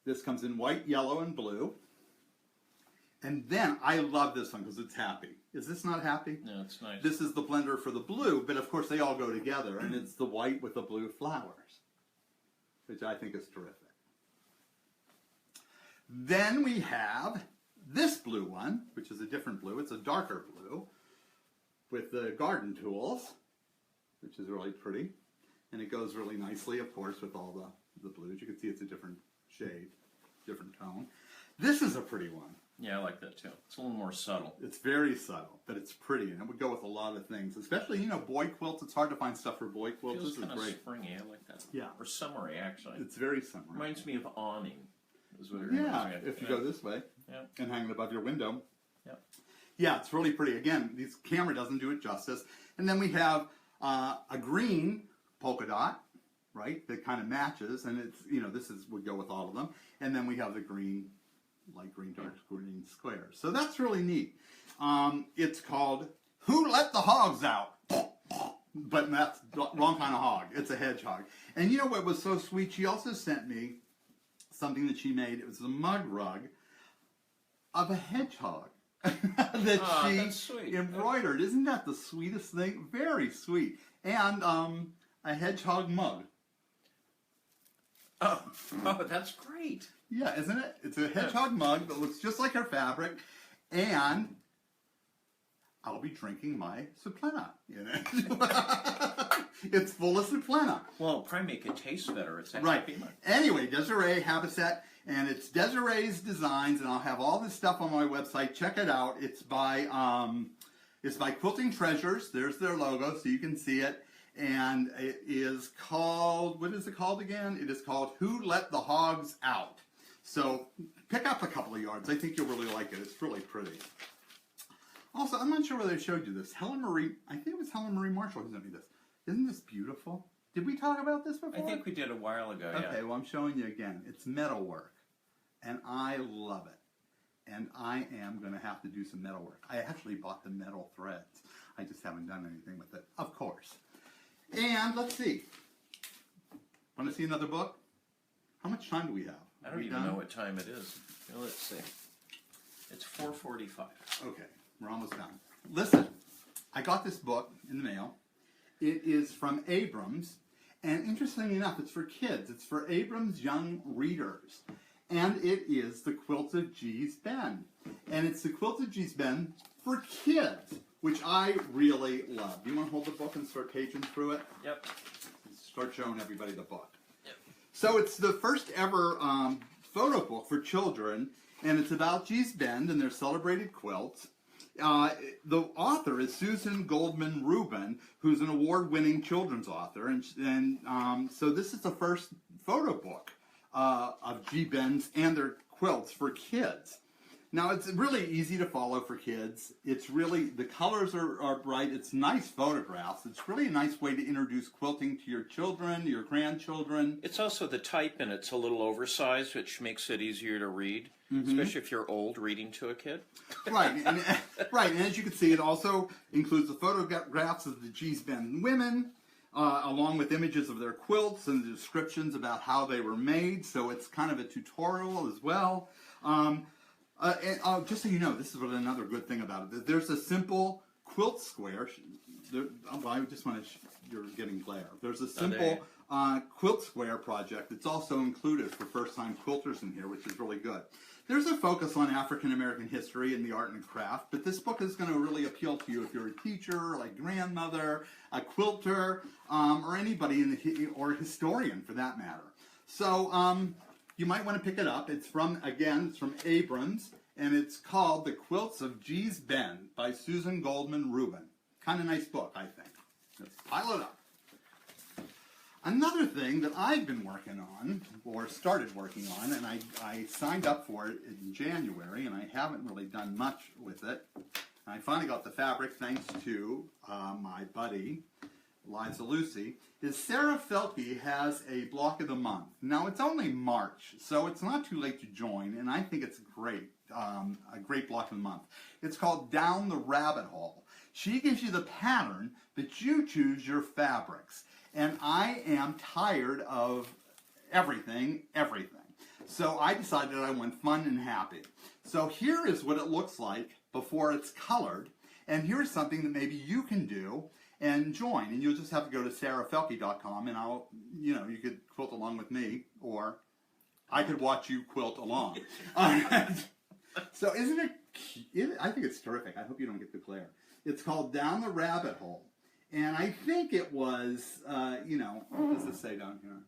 this comes in white, yellow, and blue. And then, I love this one because it's happy. Is this not happy? No, it's nice. This is the blender for the blue, but of course they all go together, and it's the white with the blue flowers, which I think is terrific. Then we have this blue one, which is a different blue. It's a darker blue with the garden tools, which is really pretty. And it goes really nicely, of course, with all the blues. You can see it's a different shade, different tone. This is a pretty one. Yeah, I like that too. It's a little more subtle. It's very subtle, but it's pretty, and it would go with a lot of things. Especially, boy quilts. It's hard to find stuff for boy quilts. Feels This is kind of great. springy. I like that. Yeah. Or summery, actually. It's very summery. Reminds me of awning. Is what it reminds me of. If you go this way and hang it above your window. Yeah. Yeah, it's really pretty. Again, this camera doesn't do it justice. And then we have a green polka dot, right, that kind of matches, and it's, this would go with all of them. And then we have the green, light green, dark green squares. So that's really neat. It's called Who Let the Hogs Out? But that's the wrong kind of hog. It's a hedgehog. And you know what was so sweet? She also sent me something that she made. It was a mug rug of a hedgehog that she embroidered. Isn't that the sweetest thing? Very sweet. And a hedgehog mug. Oh, that's great. Yeah, isn't it? It's a hedgehog mug that looks just like her fabric, and I'll be drinking my Suplena in it. It's full of Suplena. Well, it'll probably make it taste better. It's Right. Anyway, Desiree Habitat, and it's Desiree's Designs, and I'll have all this stuff on my website. Check it out. It's by Quilting Treasures. There's their logo, so you can see it. And it is called, what is it called again? It is called Who Let the Hogs Out? So pick up a couple of yards. I think you'll really like it. It's really pretty. Also, I'm not sure whether I showed you this. Helen Marie, I think it was Helen Marie Marshall who sent me this. Isn't this beautiful? Did we talk about this before? I think we did a while ago, yeah. Okay, well, I'm showing you again. It's metalwork, and I love it. And I am going to have to do some metalwork. I actually bought the metal threads. I just haven't done anything with it, of course. And let's see. Want to see another book? How much time do we have? I don't even know what time it is. Well, let's see. It's 4:45. Okay, we're almost done. Listen, I got this book in the mail. It is from Abrams, and interestingly enough, it's for kids. It's for Abrams Young Readers, and it is the Quilts of Gee's Bend. And it's the Quilts of Gee's Bend for kids, which I really love. Do you want to hold the book and start paging through it? Yep. Start showing everybody the book. Yep. So it's the first ever photo book for children, and it's about Gee's Bend and their celebrated quilts. The author is Susan Goldman Rubin, who's an award-winning children's author, and so this is the first photo book of Gee Bend's and their quilts for kids. Now, it's really easy to follow for kids. It's really, the colors are bright. It's nice photographs. It's really a nice way to introduce quilting to your children, your grandchildren. It's also the type, and it's a little oversized, which makes it easier to read, especially if you're old reading to a kid. Right, and as you can see, it also includes the photographs of the Gee's Bend women, along with images of their quilts and the descriptions about how they were made. So it's kind of a tutorial as well. Just so you know, this is another good thing about it. There's a simple quilt square. I just want to. You're getting glare. There's a simple quilt square project that's also included for first-time quilters in here, which is really good. There's a focus on African American history and the art and craft, but this book is going to really appeal to you if you're a teacher, like grandmother, a quilter, or anybody or a historian for that matter. So. You might want to pick it up. It's from Abrams, and it's called The Quilts of Gee's Bend by Susan Goldman Rubin. Kind of nice book, I think. Let's pile it up. Another thing that I've been working on, or started working on, and I signed up for it in January, and I haven't really done much with it. I finally got the fabric thanks to my buddy, Liza Lucy, is Sarah Felke has a block of the month. Now, it's only March, so it's not too late to join, and I think it's great, a great block of the month. It's called Down the Rabbit Hole. She gives you the pattern, but you choose your fabrics. And I am tired of everything. So I decided I want fun and happy. So here is what it looks like before it's colored, and here's something that maybe you can do and join, and you'll just have to go to sarahfelke.com, and you could quilt along with me, or I could watch you quilt along. So isn't it cute? I think it's terrific. I hope you don't get the glare. It's called Down the Rabbit Hole, and I think it was, what does this say down here?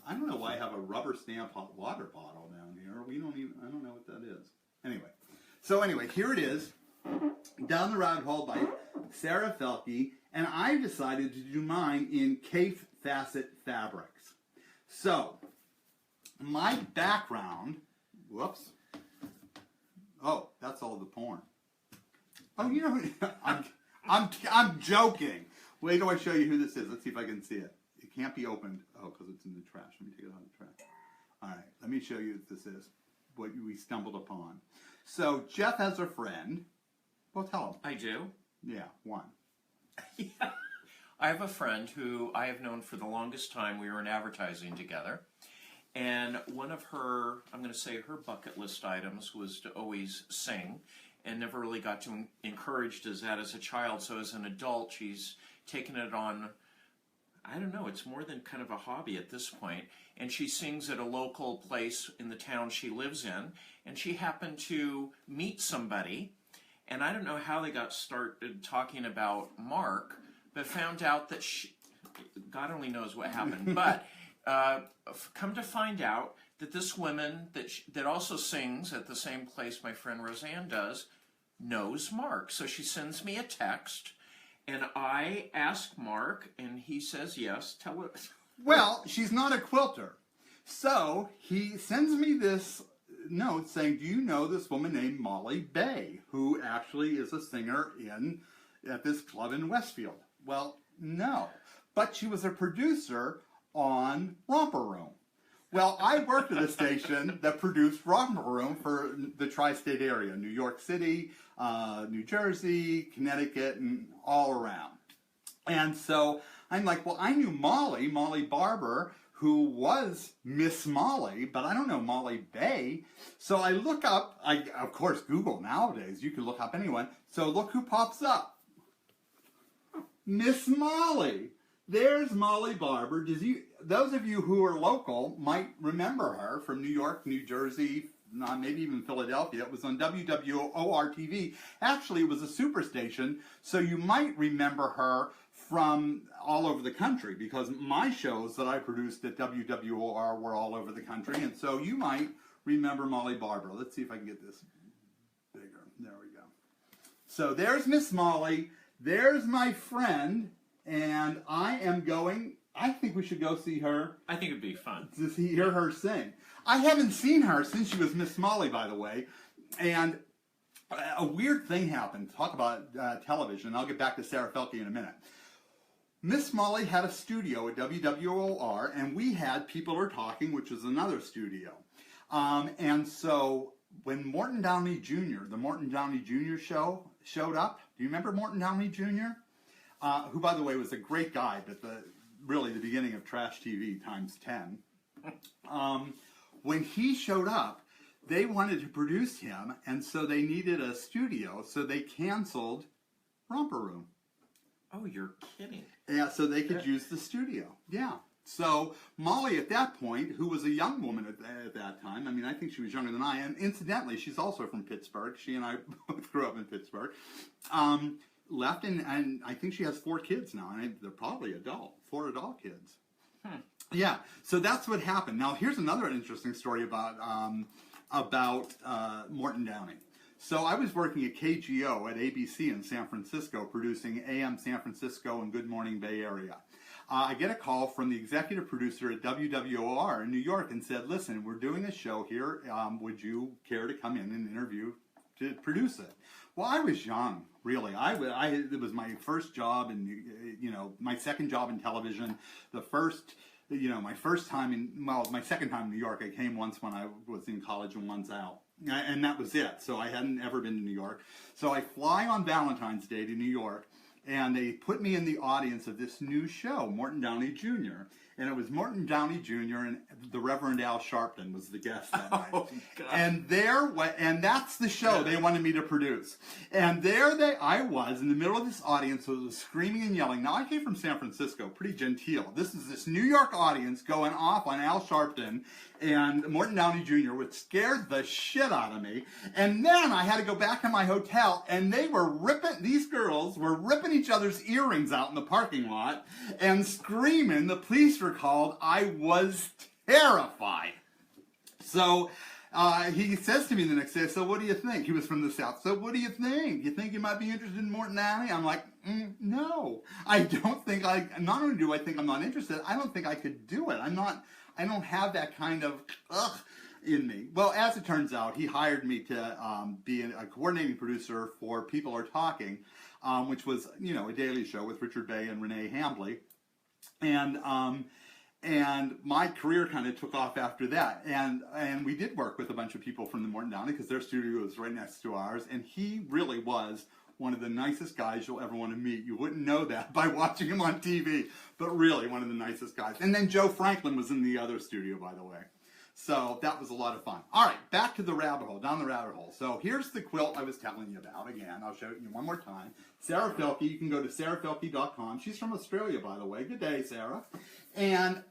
I don't know why I have a rubber stamp hot water bottle down here. I don't know what that is. Anyway, here it is. Down the Rabbit Hole by Sarah Felke, and I decided to do mine in Cafe Facet fabrics. So, my background, whoops, oh, that's all the porn. Oh, I'm joking. Wait till I show you who this is. Let's see if I can see it. It can't be opened. Oh, because it's in the trash. Let me take it out of the trash. All right, let me show you what this is, what we stumbled upon. So, Jeff has a friend. Well, tell him. I do. Yeah, one. Yeah. I have a friend who I have known for the longest time. We were in advertising together. And one of her, I'm going to say her bucket list items was to always sing, and never really got to encouraged as that as a child. So as an adult, she's taken it on, I don't know, it's more than kind of a hobby at this point. And she sings at a local place in the town she lives in. And she happened to meet somebody, and I don't know how they got started talking about Mark, but found out that God only knows what happened. But come to find out that this woman that also sings at the same place my friend Roseanne does knows Mark. So she sends me a text, and I ask Mark, and he says yes. Tell her. Well, she's not a quilter. So he sends me this note saying, do you know this woman named Molly Bay, who actually is a singer at this club in Westfield? Well, no. But she was a producer on Romper Room. Well, I worked at a station that produced romper room for the tri-state area, New York City, New Jersey, Connecticut, and all around. And so I'm like, well, I knew Molly Barber, who was Miss Molly, but I don't know Molly Bay. So I look up, of course, Google nowadays, you can look up anyone. So look who pops up. Miss Molly. There's Molly Barber. Those of you who are local might remember her from New York, New Jersey, maybe even Philadelphia. It was on WWOR TV. Actually, it was a superstation, so you might remember her from all over the country, because my shows that I produced at WWOR were all over the country, and so you might remember Molly Barber. Let's see if I can get this bigger. There we go. So there's Miss Molly. There's my friend. And I think we should go see her. I think it'd be fun. To hear her sing. I haven't seen her since she was Miss Molly, by the way. And a weird thing happened. Talk about television. I'll get back to Sarah Felke in a minute. Miss Molly had a studio at WWOR, and we had People Are Talking, which was another studio. And so when Morton Downey Jr., the Morton Downey Jr. show showed up, do you remember Morton Downey Jr.? Who, by the way, was a great guy, but really the beginning of trash TV times 10. When he showed up, they wanted to produce him, and so they needed a studio, so they canceled Romper Room. Oh, you're kidding. Yeah, so they could use the studio. Yeah. So Molly, at that point, who was a young woman at that time, I mean, I think she was younger than I am. Incidentally, she's also from Pittsburgh. She and I both grew up in Pittsburgh. Left, and I think she has 4 kids now, and they're probably 4 adult kids. Yeah, so that's what happened. Now, here's another interesting story about Morton Downey. So I was working at KGO at ABC in San Francisco, producing AM San Francisco and Good Morning Bay Area. I get a call from the executive producer at WWOR in New York and said, listen, we're doing a show here. Would you care to come in and interview to produce it? Well, I was young, really. It was my first job, and my second job in television. My first time my second time in New York. I came once when I was in college and once out, and that was it. So I hadn't ever been to New York. So I fly on Valentine's Day to New York, and they put me in the audience of this new show, Morton Downey Jr. And it was Morton Downey Jr. and the Reverend Al Sharpton was the guest that night. Oh, God. And that's the show they wanted me to produce. And I was in the middle of this audience, so it was screaming and yelling. Now, I came from San Francisco, pretty genteel. This is this New York audience going off on Al Sharpton and Morton Downey Jr., which scared the shit out of me. And then I had to go back to my hotel, and these girls were ripping each other's earrings out in the parking lot and screaming. The police were called. I was terrified. So he says to me the next day, so what do you think? He was from the South. So what do you think? You think you might be interested in Morton Downey? I'm like, no. I don't think not only do I think I'm not interested, I don't think I could do it. I don't have that kind of in me. Well, as it turns out, he hired me to be a coordinating producer for People Are Talking, which was, a daily show with Richard Bay and Renee Hambley. And my career kind of took off after that. And we did work with a bunch of people from the Morton Downey because their studio was right next to ours. And he really was one of the nicest guys you'll ever want to meet. You wouldn't know that by watching him on TV, but really one of the nicest guys. And then Joe Franklin was in the other studio, by the way. So that was a lot of fun. All right, back to the rabbit hole, down the rabbit hole. So here's the quilt I was telling you about. Again, I'll show it you one more time. Sarah Felke, you can go to sarahfelke.com. She's from Australia, by the way. Good day, Sarah. And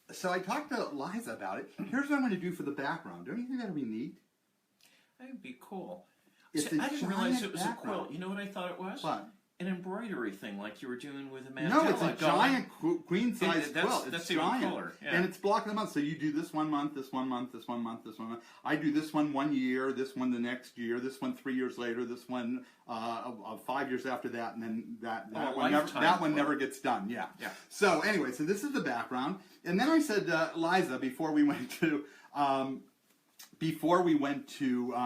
so I talked to Liza about it. Here's what I'm going to do for the background. Don't you think that would be neat? That would be cool. It's See, I didn't realize it was background. a quilt. You know what I thought it was? What? An embroidery thing like you were doing with a mandala. No, it's a giant queen-size quilt. That's It's even giant. cooler. Yeah. And it's blocking them out. So you do this 1 month, this 1 month, this 1 month, this 1 month. I do this one 1 year, this one the next year, this one 3 years later, this one 5 years after that, and then that one never gets done. Yeah. So anyway, so this is the background. And then I said, Liza, before we went to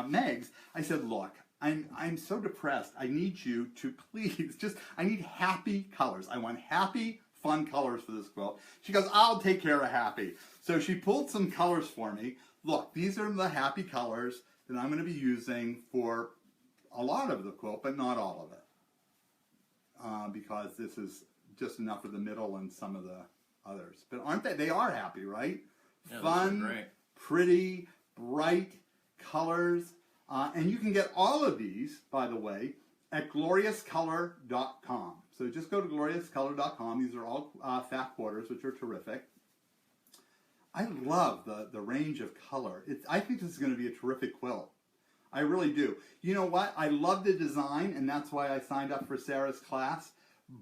Meg's, I said, look, I'm so depressed. I need you to please I need happy colors. I want happy, fun colors for this quilt. She goes, I'll take care of Happy. So she pulled some colors for me. Look, these are the Happy colors that I'm going to be using for a lot of the quilt, but not all of it. Because this is just enough of the middle and some of the others. But aren't they? They are happy, right? Yeah, Fun, great. pretty, bright colors. And you can get all of these, by the way, at gloriouscolor.com. So just go to gloriouscolor.com. These are all fat quarters, which are terrific. I love the range of color. I think this is going to be a terrific quilt. I really do. You know what? I love the design, and that's why I signed up for Sarah's class,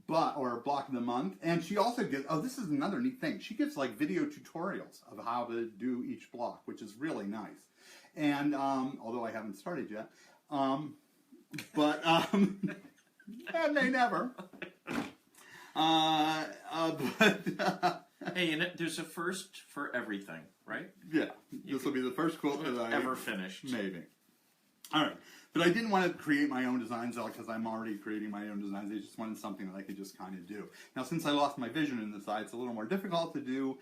or block of the month. And she also gives, oh, this is another neat thing. She gives like video tutorials of how to do each block, which is really nice. And although I haven't started yet, and they never. Hey, and there's a first for everything, right? Yeah, this will be the first quilt that I ever finished. Maybe. All right, but I didn't want to create my own designs because I'm already creating my own designs. I just wanted something that I could just kind of do. Now, since I lost my vision in this eye, it's a little more difficult to do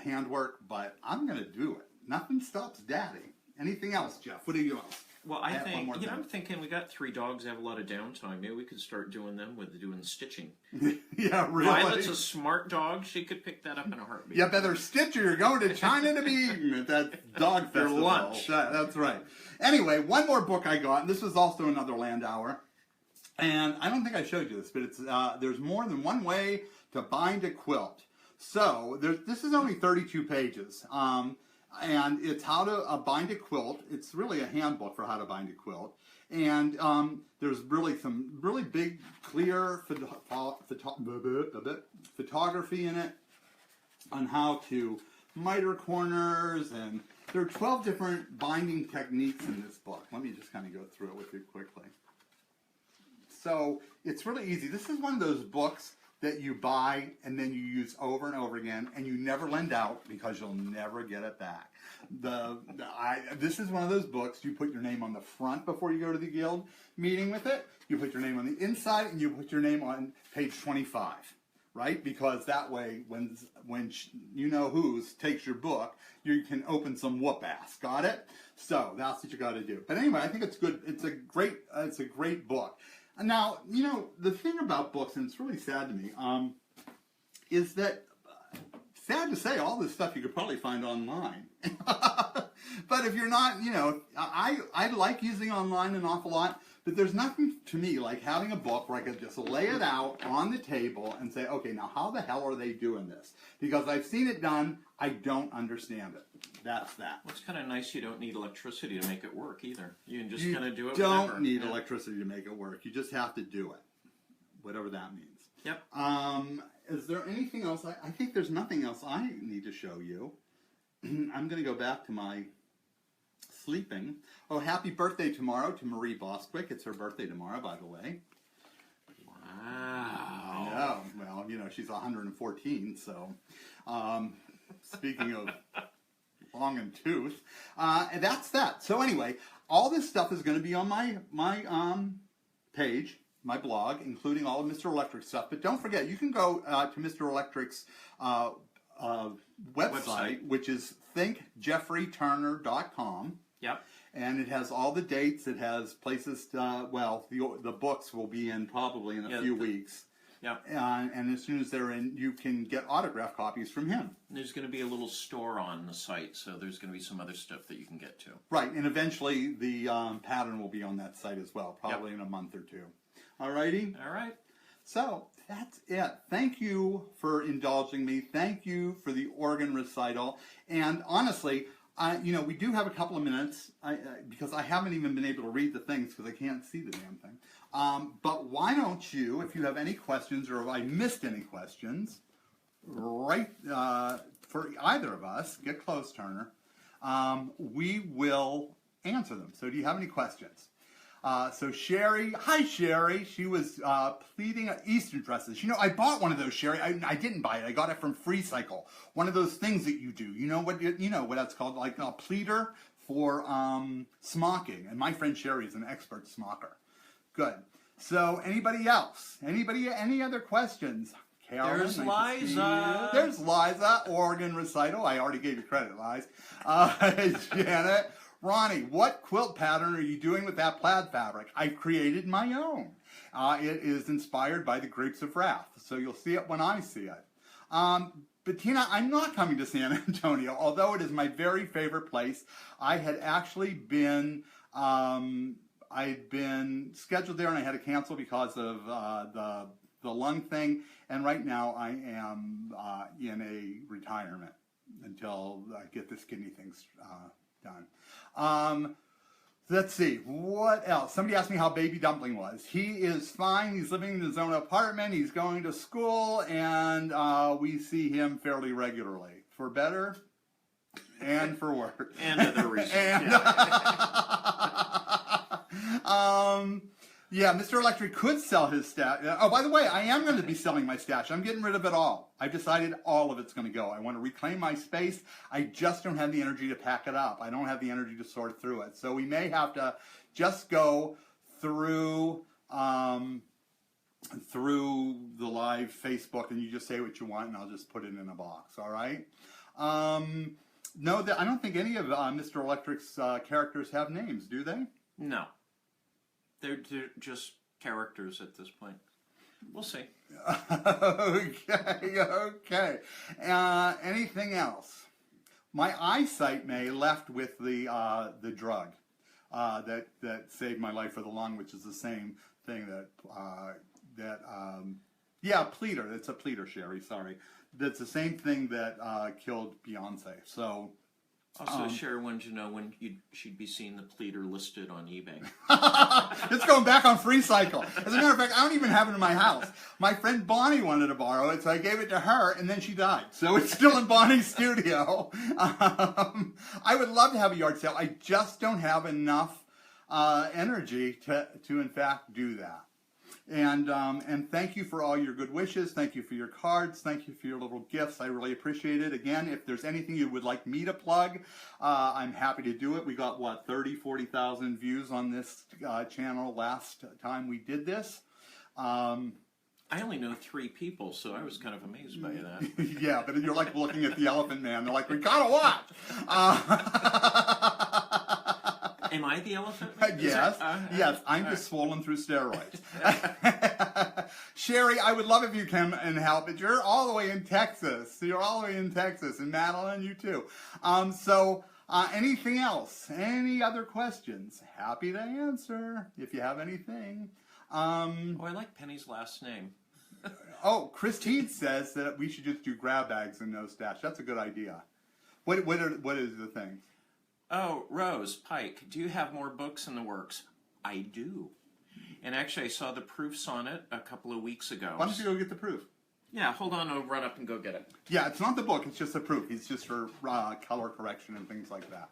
handwork, but I'm going to do it. Nothing stops Daddy. Anything else, Jeff? What do you else? Well, I have one think, more thing. I'm thinking we got 3 dogs that have a lot of downtime. Maybe we could start doing them with doing stitching. Yeah, really. Violet's a smart dog. She could pick that up in a heartbeat. You better stitch or you're going to China to be eaten at that dog For festival. lunch. That's right. Anyway, one more book I got, and this was also another Landauer. And I don't think I showed you this, but it's there's more than one way to bind a quilt. So this is only 32 pages. And it's how to bind a quilt. It's really a handbook for how to bind a quilt. And there's really some really big, clear photography in it on how to miter corners. And there are 12 different binding techniques in this book. Let me just kind of go through it with you quickly. So it's really easy. This is one of those books that you buy and then you use over and over again, and you never lend out because you'll never get it back. This is one of those books you put your name on the front before you go to the guild meeting with it. You put your name on the inside, and you put your name on page 25, right? Because that way, when you know who's takes your book, you can open some whoop ass. Got it? So that's what you got to do. But anyway, I think it's good. It's a great book. Now, you know, the thing about books, and it's really sad to me, is that, sad to say, all this stuff you could probably find online. But if you're not, you know, I like using online an awful lot, but there's nothing to me like having a book where I could just lay it out on the table and say, okay, now how the hell are they doing this? Because I've seen it done, I don't understand it. That's that. Well, it's kind of nice you don't need electricity to make it work either. You can just kind of do it. You don't whenever. need electricity to make it work. You just have to do it, whatever that means. Yep. Is there anything else? I think there's nothing else I need to show you. I'm going to go back to my sleeping. Oh, happy birthday tomorrow to Marie Bostwick. It's her birthday tomorrow, by the way. Wow. I know. Well, you know, she's 114, so speaking of long and tooth, and that's that. So anyway, all this stuff is going to be on my page, my blog, including all of Mr. Electric stuff. But don't forget, you can go to Mr. Electric's website, which is thinkjeffreyturner.com. Yep. And it has all the dates. It has places. The books will be in probably in a few weeks. Yeah. And as soon as they're in, you can get autograph copies from him. There's going to be a little store on the site, so there's going to be some other stuff that you can get to. Right, and eventually the pattern will be on that site as well, probably in a month or two. All righty? All right. So, that's it. Thank you for indulging me. Thank you for the organ recital. And honestly, you know, we do have a couple of minutes because I haven't even been able to read the things because I can't see the damn thing. But why don't you, if you have any questions or if I missed any questions, right for either of us, get close, Turner, we will answer them. So do you have any questions? So Sherry, hi Sherry, she was pleating Easter dresses. You know, I bought one of those, Sherry. I didn't buy it. I got it from Free Cycle. One of those things that you do. You know what that's called, like a pleater for smocking. And my friend Sherry is an expert smocker. Good. So anybody else? Any other questions? Carolyn, There's nice to see Liza. you. There's Liza, Oregon Recital. I already gave you credit, Liza. Janet, Ronnie, what quilt pattern are you doing with that plaid fabric? I created my own. It is inspired by the Grapes of Wrath, so you'll see it when I see it. Bettina, I'm not coming to San Antonio, although it is my very favorite place. I had actually been, I'd been scheduled there and I had to cancel because of the lung thing, and right now I am in a retirement until I get this kidney thing done. Let's see, what else? Somebody asked me how Baby Dumpling was. He is fine. He's living in his own apartment. He's going to school, and we see him fairly regularly, for better and for worse. And other reasons. Yeah, Mr. Electric could sell his stash. Oh, by the way, I am going to be selling my stash. I'm getting rid of it all. I've decided all of it's going to go. I want to reclaim my space. I just don't have the energy to pack it up. I don't have the energy to sort through it. So we may have to just go through the live Facebook, and you just say what you want, and I'll just put it in a box. All right? No, I don't think any of Mr. Electric's characters have names, do they? No. They're just characters at this point. We'll see. Okay. Anything else? My eyesight left with the drug that saved my life for the lung, which is the same thing yeah, pleater. It's a pleater, Sherry. Sorry, that's the same thing that killed Beyonce. So. Also, Sherry wanted to know when she'd be seeing the pleater listed on eBay. It's going back on Free Cycle. As a matter of fact, I don't even have it in my house. My friend Bonnie wanted to borrow it, so I gave it to her, and then she died. So it's still in Bonnie's studio. I would love to have a yard sale. I just don't have enough energy to in fact do that. And thank you for all your good wishes. Thank you for your cards. Thank you for your little gifts. I really appreciate it. Again, if there's anything you would like me to plug, I'm happy to do it. We got, 40,000 views on this channel last time we did this. I only know 3 people, so I was kind of amazed by that. Yeah, but you're like looking at the Elephant Man. They're like, we gotta watch. Am I the elephant? Yes, yes, I'm just swollen through steroids. Sherry, I would love if you come and help, but you're all the way in Texas. You're all the way in Texas, and Madeline, you too. Anything else? Any other questions? Happy to answer if you have anything. I like Penny's last name. Christine says that we should just do grab bags and no stash. That's a good idea. What is the thing? Oh, Rose, Pike, do you have more books in the works? I do. And actually, I saw the proofs on it a couple of weeks ago. Why don't you go get the proof? Yeah, hold on, I'll run up and go get it. Yeah, it's not the book, it's just the proof. It's just for color correction and things like that.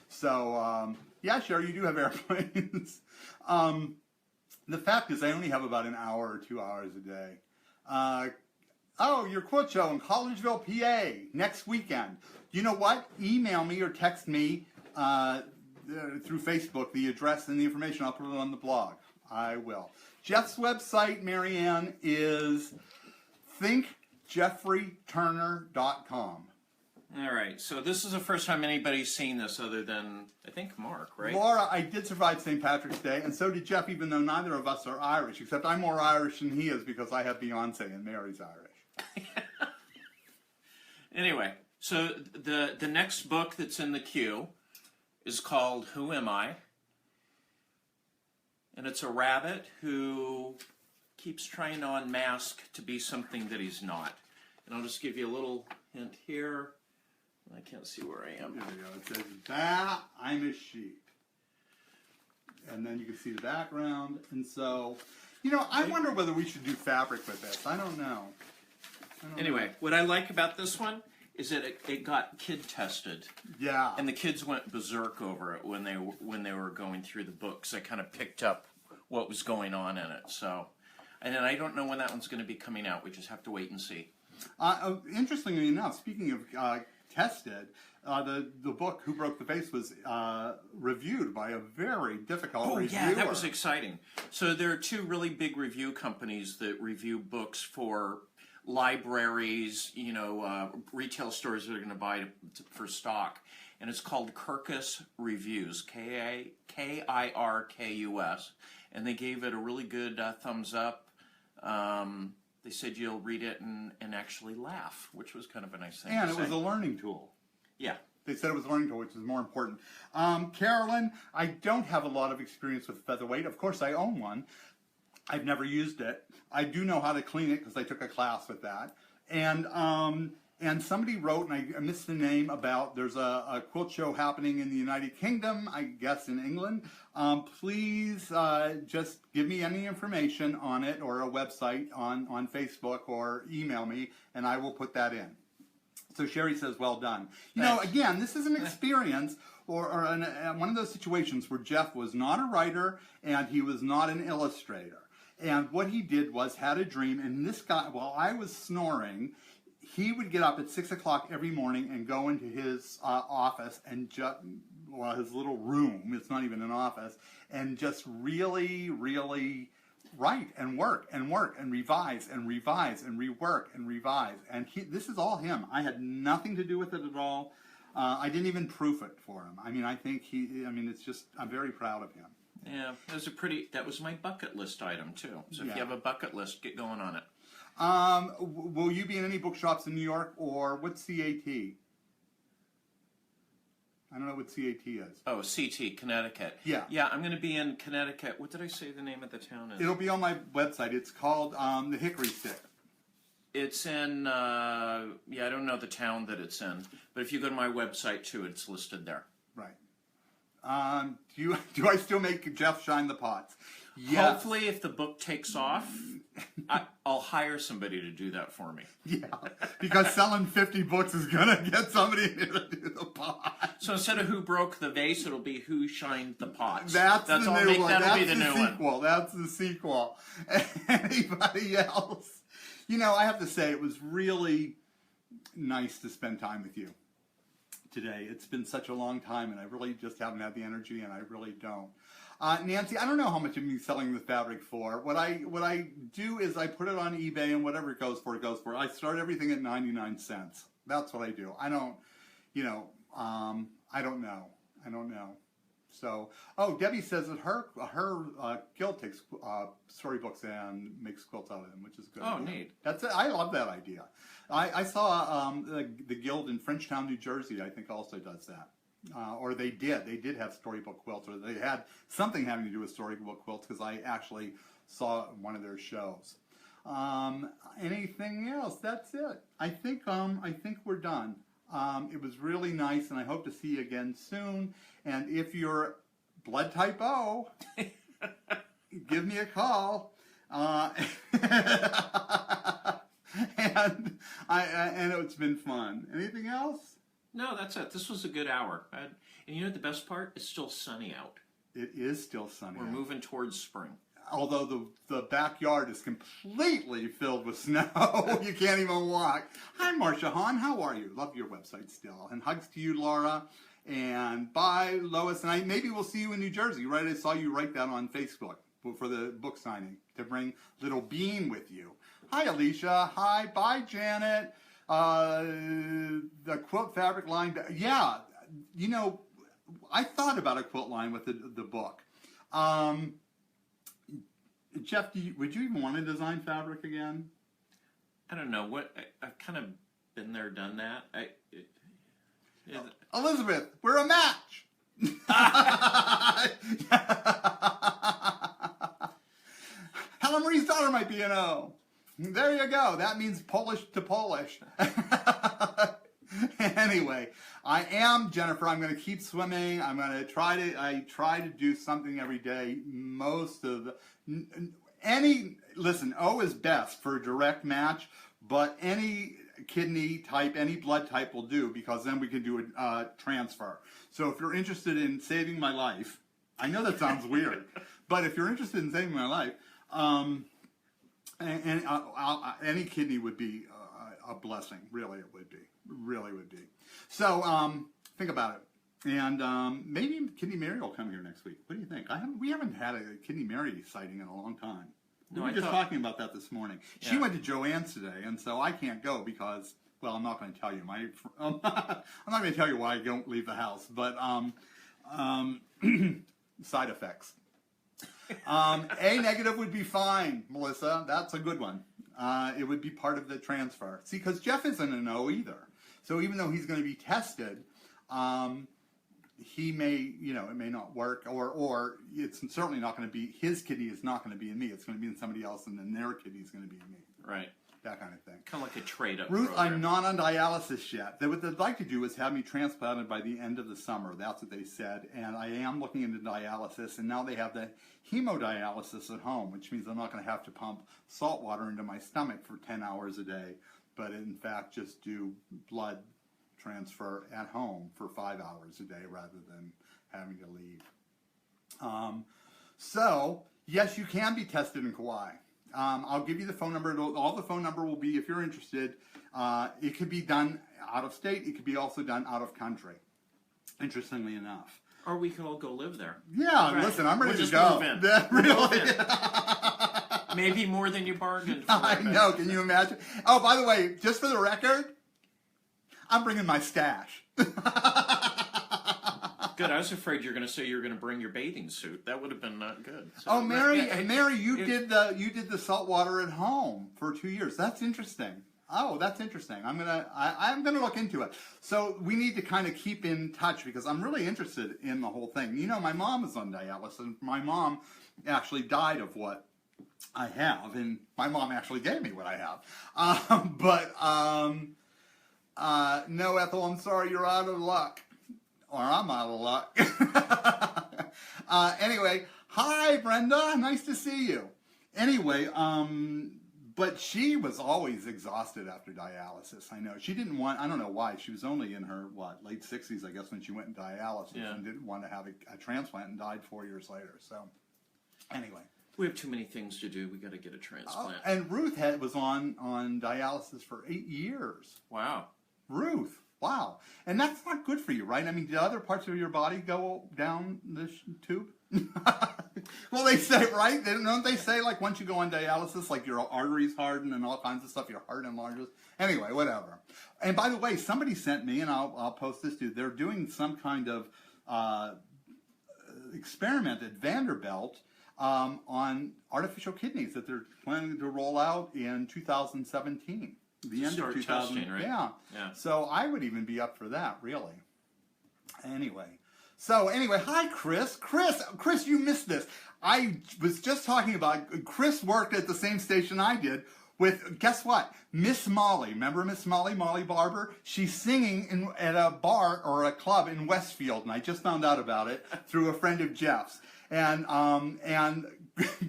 So, yeah, Sherry, you do have airplanes. The fact is, I only have about an hour or 2 hours a day. Your quilt show in Collegeville, PA, next weekend. You know what? Email me or text me through Facebook the address and the information. I'll put it on the blog. I will. Jeff's website, Marianne, is thinkjeffreyturner.com. All right, so this is the first time anybody's seen this other than, I think, Mark, right? Laura, I did survive St. Patrick's Day, and so did Jeff, even though neither of us are Irish, except I'm more Irish than he is because I have Beyonce and Mary's Irish. Anyway, so the next book that's in the queue is called Who Am I? And it's a rabbit who keeps trying to unmask to be something that he's not. And I'll just give you a little hint here. I can't see where I am. There we go. It says, that I'm a sheep. And then you can see the background. And so, I wonder whether we should do fabric with this. I don't know. Anyway, what I like about this one is that it got kid tested. Yeah. And the kids went berserk over it when they were going through the books. I kind of picked up what was going on in it. So, and then I don't know when that one's going to be coming out. We just have to wait and see. Interestingly enough, speaking of tested. The book Who Broke the Vase was reviewed by a very difficult reviewer. Yeah, that was exciting. So there are two really big review companies that review books for libraries, retail stores that are going to buy for stock. And it's called Kirkus Reviews, Kirkus. And they gave it a really good thumbs up. They said you'll read it and actually laugh, which was kind of a nice thing And to it say. was a learning tool. Yeah. They said it was a learning tool, which is more important. Carolyn, I don't have a lot of experience with featherweight. Of course, I own one. I've never used it. I do know how to clean it because I took a class with that. And somebody wrote, and I missed the name, about there's a quilt show happening in the United Kingdom, I guess in England. Please just give me any information on it or a website on Facebook or email me, and I will put that in. So Sherry says, well done. You know, again, this is an experience or one of those situations where Jeff was not a writer and he was not an illustrator. And what he did was had a dream, and this guy, while I was snoring, he would get up at 6 o'clock every morning and go into his office and his little room, it's not even an office, and just really, really write and work and revise and revise and rework and revise. And this is all him. I had nothing to do with it at all. I didn't even proof it for him. I mean, it's just, I'm very proud of him. Yeah, that was my bucket list item too. So if you have a bucket list, get going on it. Will you be in any bookshops in New York, or what's CAT? I don't know what CAT is. Oh, CT, Connecticut. Yeah. Yeah, I'm going to be in Connecticut. What did I say the name of the town is? It'll be on my website. It's called the Hickory Stick. It's in, I don't know the town that it's in, but if you go to my website too, it's listed there. Right. Do I still make Jeff shine the pots? Yes. Hopefully, if the book takes off, I'll hire somebody to do that for me. Yeah, because selling 50 books is going to get somebody to do the pot. So instead of Who Broke the Vase, it'll be Who Shined the Pots. That's the new one. That'll be the new new sequel. one. That's the sequel. Anybody else? You know, I have to say, it was really nice to spend time with you today. It's been such a long time, and I really just haven't had the energy, and I really don't. Nancy, I don't know how much I'm selling the fabric for. What I do is I put it on eBay, and whatever it goes for, it goes for. I start everything at 99 cents. That's what I do. I don't, I don't know. So, Debbie says that her guild takes storybooks and makes quilts out of them, which is good. Oh, neat. That's it. I love that idea. I saw the guild in Frenchtown, New Jersey, I think also does that. Or they did have storybook quilts, or they had something having to do with storybook quilts, because I actually saw one of their shows. Anything else? That's it. I think we're done. It was really nice, and I hope to see you again soon. And if you're blood type O, give me a call. And it's been fun. Anything else? No, that's it. This was a good hour. And you know what the best part? It's still sunny out. It is still sunny. We're moving towards spring. Although the backyard is completely filled with snow. You can't even walk. Hi, Marcia Hahn. How are you? Love your website still. And hugs to you, Laura. And bye, Lois. And maybe we'll see you in New Jersey, right? I saw you write that on Facebook for the book signing, to bring little Bean with you. Hi, Alicia. Hi. Bye, Janet. The quilt fabric line. Yeah, you know, I thought about a quilt line with the book. Jeff, would you even want to design fabric again? I don't know. I've kind of been there, done that. Elizabeth, we're a match. Helen Marie's daughter might be an O. There you go. That means Polish to Polish. Anyway, I am Jennifer. I'm going to keep swimming. I'm going to try to do something every day. Listen, O is best for a direct match, but any kidney type, any blood type will do, because then we can do a transfer. So if you're interested in saving my life, I know that sounds weird, but if you're interested in saving my life, any kidney would be a blessing. Really, it would be. Really would be. So think about it. And maybe Kidney Mary will come here next week. What do you think? We haven't had a Kidney Mary sighting in a long time. We were just talking about that this morning. Yeah. She went to Joanne's today, and so I can't go because, well, I'm not going to tell you. I'm not going to tell you why I don't leave the house, but side effects. A negative would be fine, Melissa. That's a good one. It would be part of the transfer. See, because Jeff isn't an O either. So even though he's going to be tested, he may, it may not work, or it's certainly not going to be, his kidney is not going to be in me. It's going to be in somebody else, and then their kidney is going to be in me. Right. That kind of thing. Kind of like a trade-up Ruth, program. I'm not on dialysis yet. What they'd like to do is have me transplanted by the end of the summer. That's what they said. And I am looking into dialysis. And now they have the hemodialysis at home, which means I'm not going to have to pump salt water into my stomach for 10 hours a day, but in fact just do blood transfer at home for 5 hours a day rather than having to leave. So, yes, you can be tested in Kauai. I'll give you the phone number. All the phone number will be, if you're interested, it could be done out of state. It could be also done out of country, interestingly enough. Or we could all go live there. Yeah, right. Listen, I'm ready to go. Move in. Really? Maybe more than you bargained for. I know, can you imagine? Oh, by the way, just for the record, I'm bringing my stash. Good. I was afraid you were going to say you were going to bring your bathing suit. That would have been not good. So, oh, Mary, you did the salt water at home for 2 years. That's interesting. Oh, that's interesting. I'm gonna look into it. So we need to kind of keep in touch because I'm really interested in the whole thing. My mom is on dialysis, and my mom actually died of what I have, and my mom actually gave me what I have. No, Ethel, I'm sorry, you're out of luck. Or I'm out of luck. Anyway, hi, Brenda. Nice to see you. Anyway, but she was always exhausted after dialysis. I know. She didn't want, I don't know why. She was only in her, late 60s, I guess, when she went in dialysis and didn't want to have a transplant and died 4 years later. So, anyway. We have too many things to do. We got to get a transplant. And Ruth was on dialysis for 8 years. Wow. Ruth. Wow. And that's not good for you, right? I mean, do other parts of your body go down this tube? Well, they say, right? Don't they say, like, once you go on dialysis, like, your arteries harden and all kinds of stuff, your heart enlarges? Anyway, whatever. And by the way, somebody sent me, and I'll post this too, they're doing some kind of experiment at Vanderbilt on artificial kidneys that they're planning to roll out in 2017. The end of 2000, testing, right? Yeah. So I would even be up for that, really. Anyway, hi, Chris. Chris, you missed this. I was just talking about Chris worked at the same station I did with, guess what? Miss Molly. Remember Miss Molly, Molly Barber? She's singing at a bar or a club in Westfield, and I just found out about it through a friend of Jeff's. And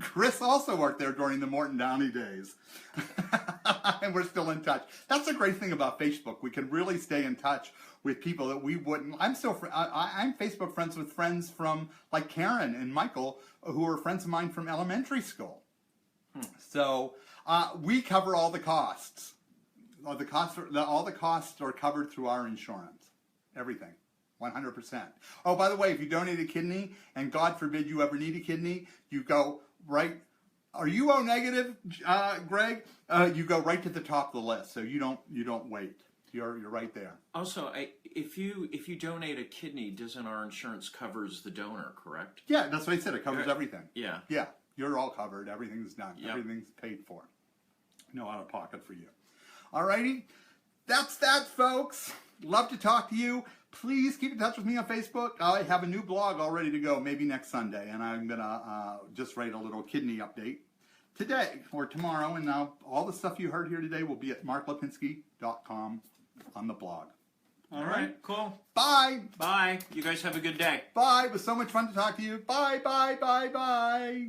Chris also worked there during the Morton Downey days. And we're still in touch. That's a great thing about Facebook. We can really stay in touch with people that we wouldn't. I'm Facebook friends with friends from, like, Karen and Michael, who are friends of mine from elementary school. So we cover all the costs. All the costs are covered through our insurance. Everything. 100%. Oh, by the way, if you donate a kidney, and God forbid you ever need a kidney, you go right. Are you O negative, Greg? You go right to the top of the list, so you don't wait. You're right there. Also, if you donate a kidney, doesn't our insurance covers the donor, correct? Yeah, that's what I said. It covers everything. Yeah. Yeah, you're all covered. Everything's done. Yep. Everything's paid for. No out of pocket for you. Alrighty, that's that, folks. Love to talk to you. Please keep in touch with me on Facebook. I have a new blog all ready to go, maybe next Sunday, and I'm going to just write a little kidney update today or tomorrow, and all the stuff you heard here today will be at marklipinski.com on the blog. All right, cool. Bye. Bye. You guys have a good day. Bye. It was so much fun to talk to you. Bye, bye, bye, bye.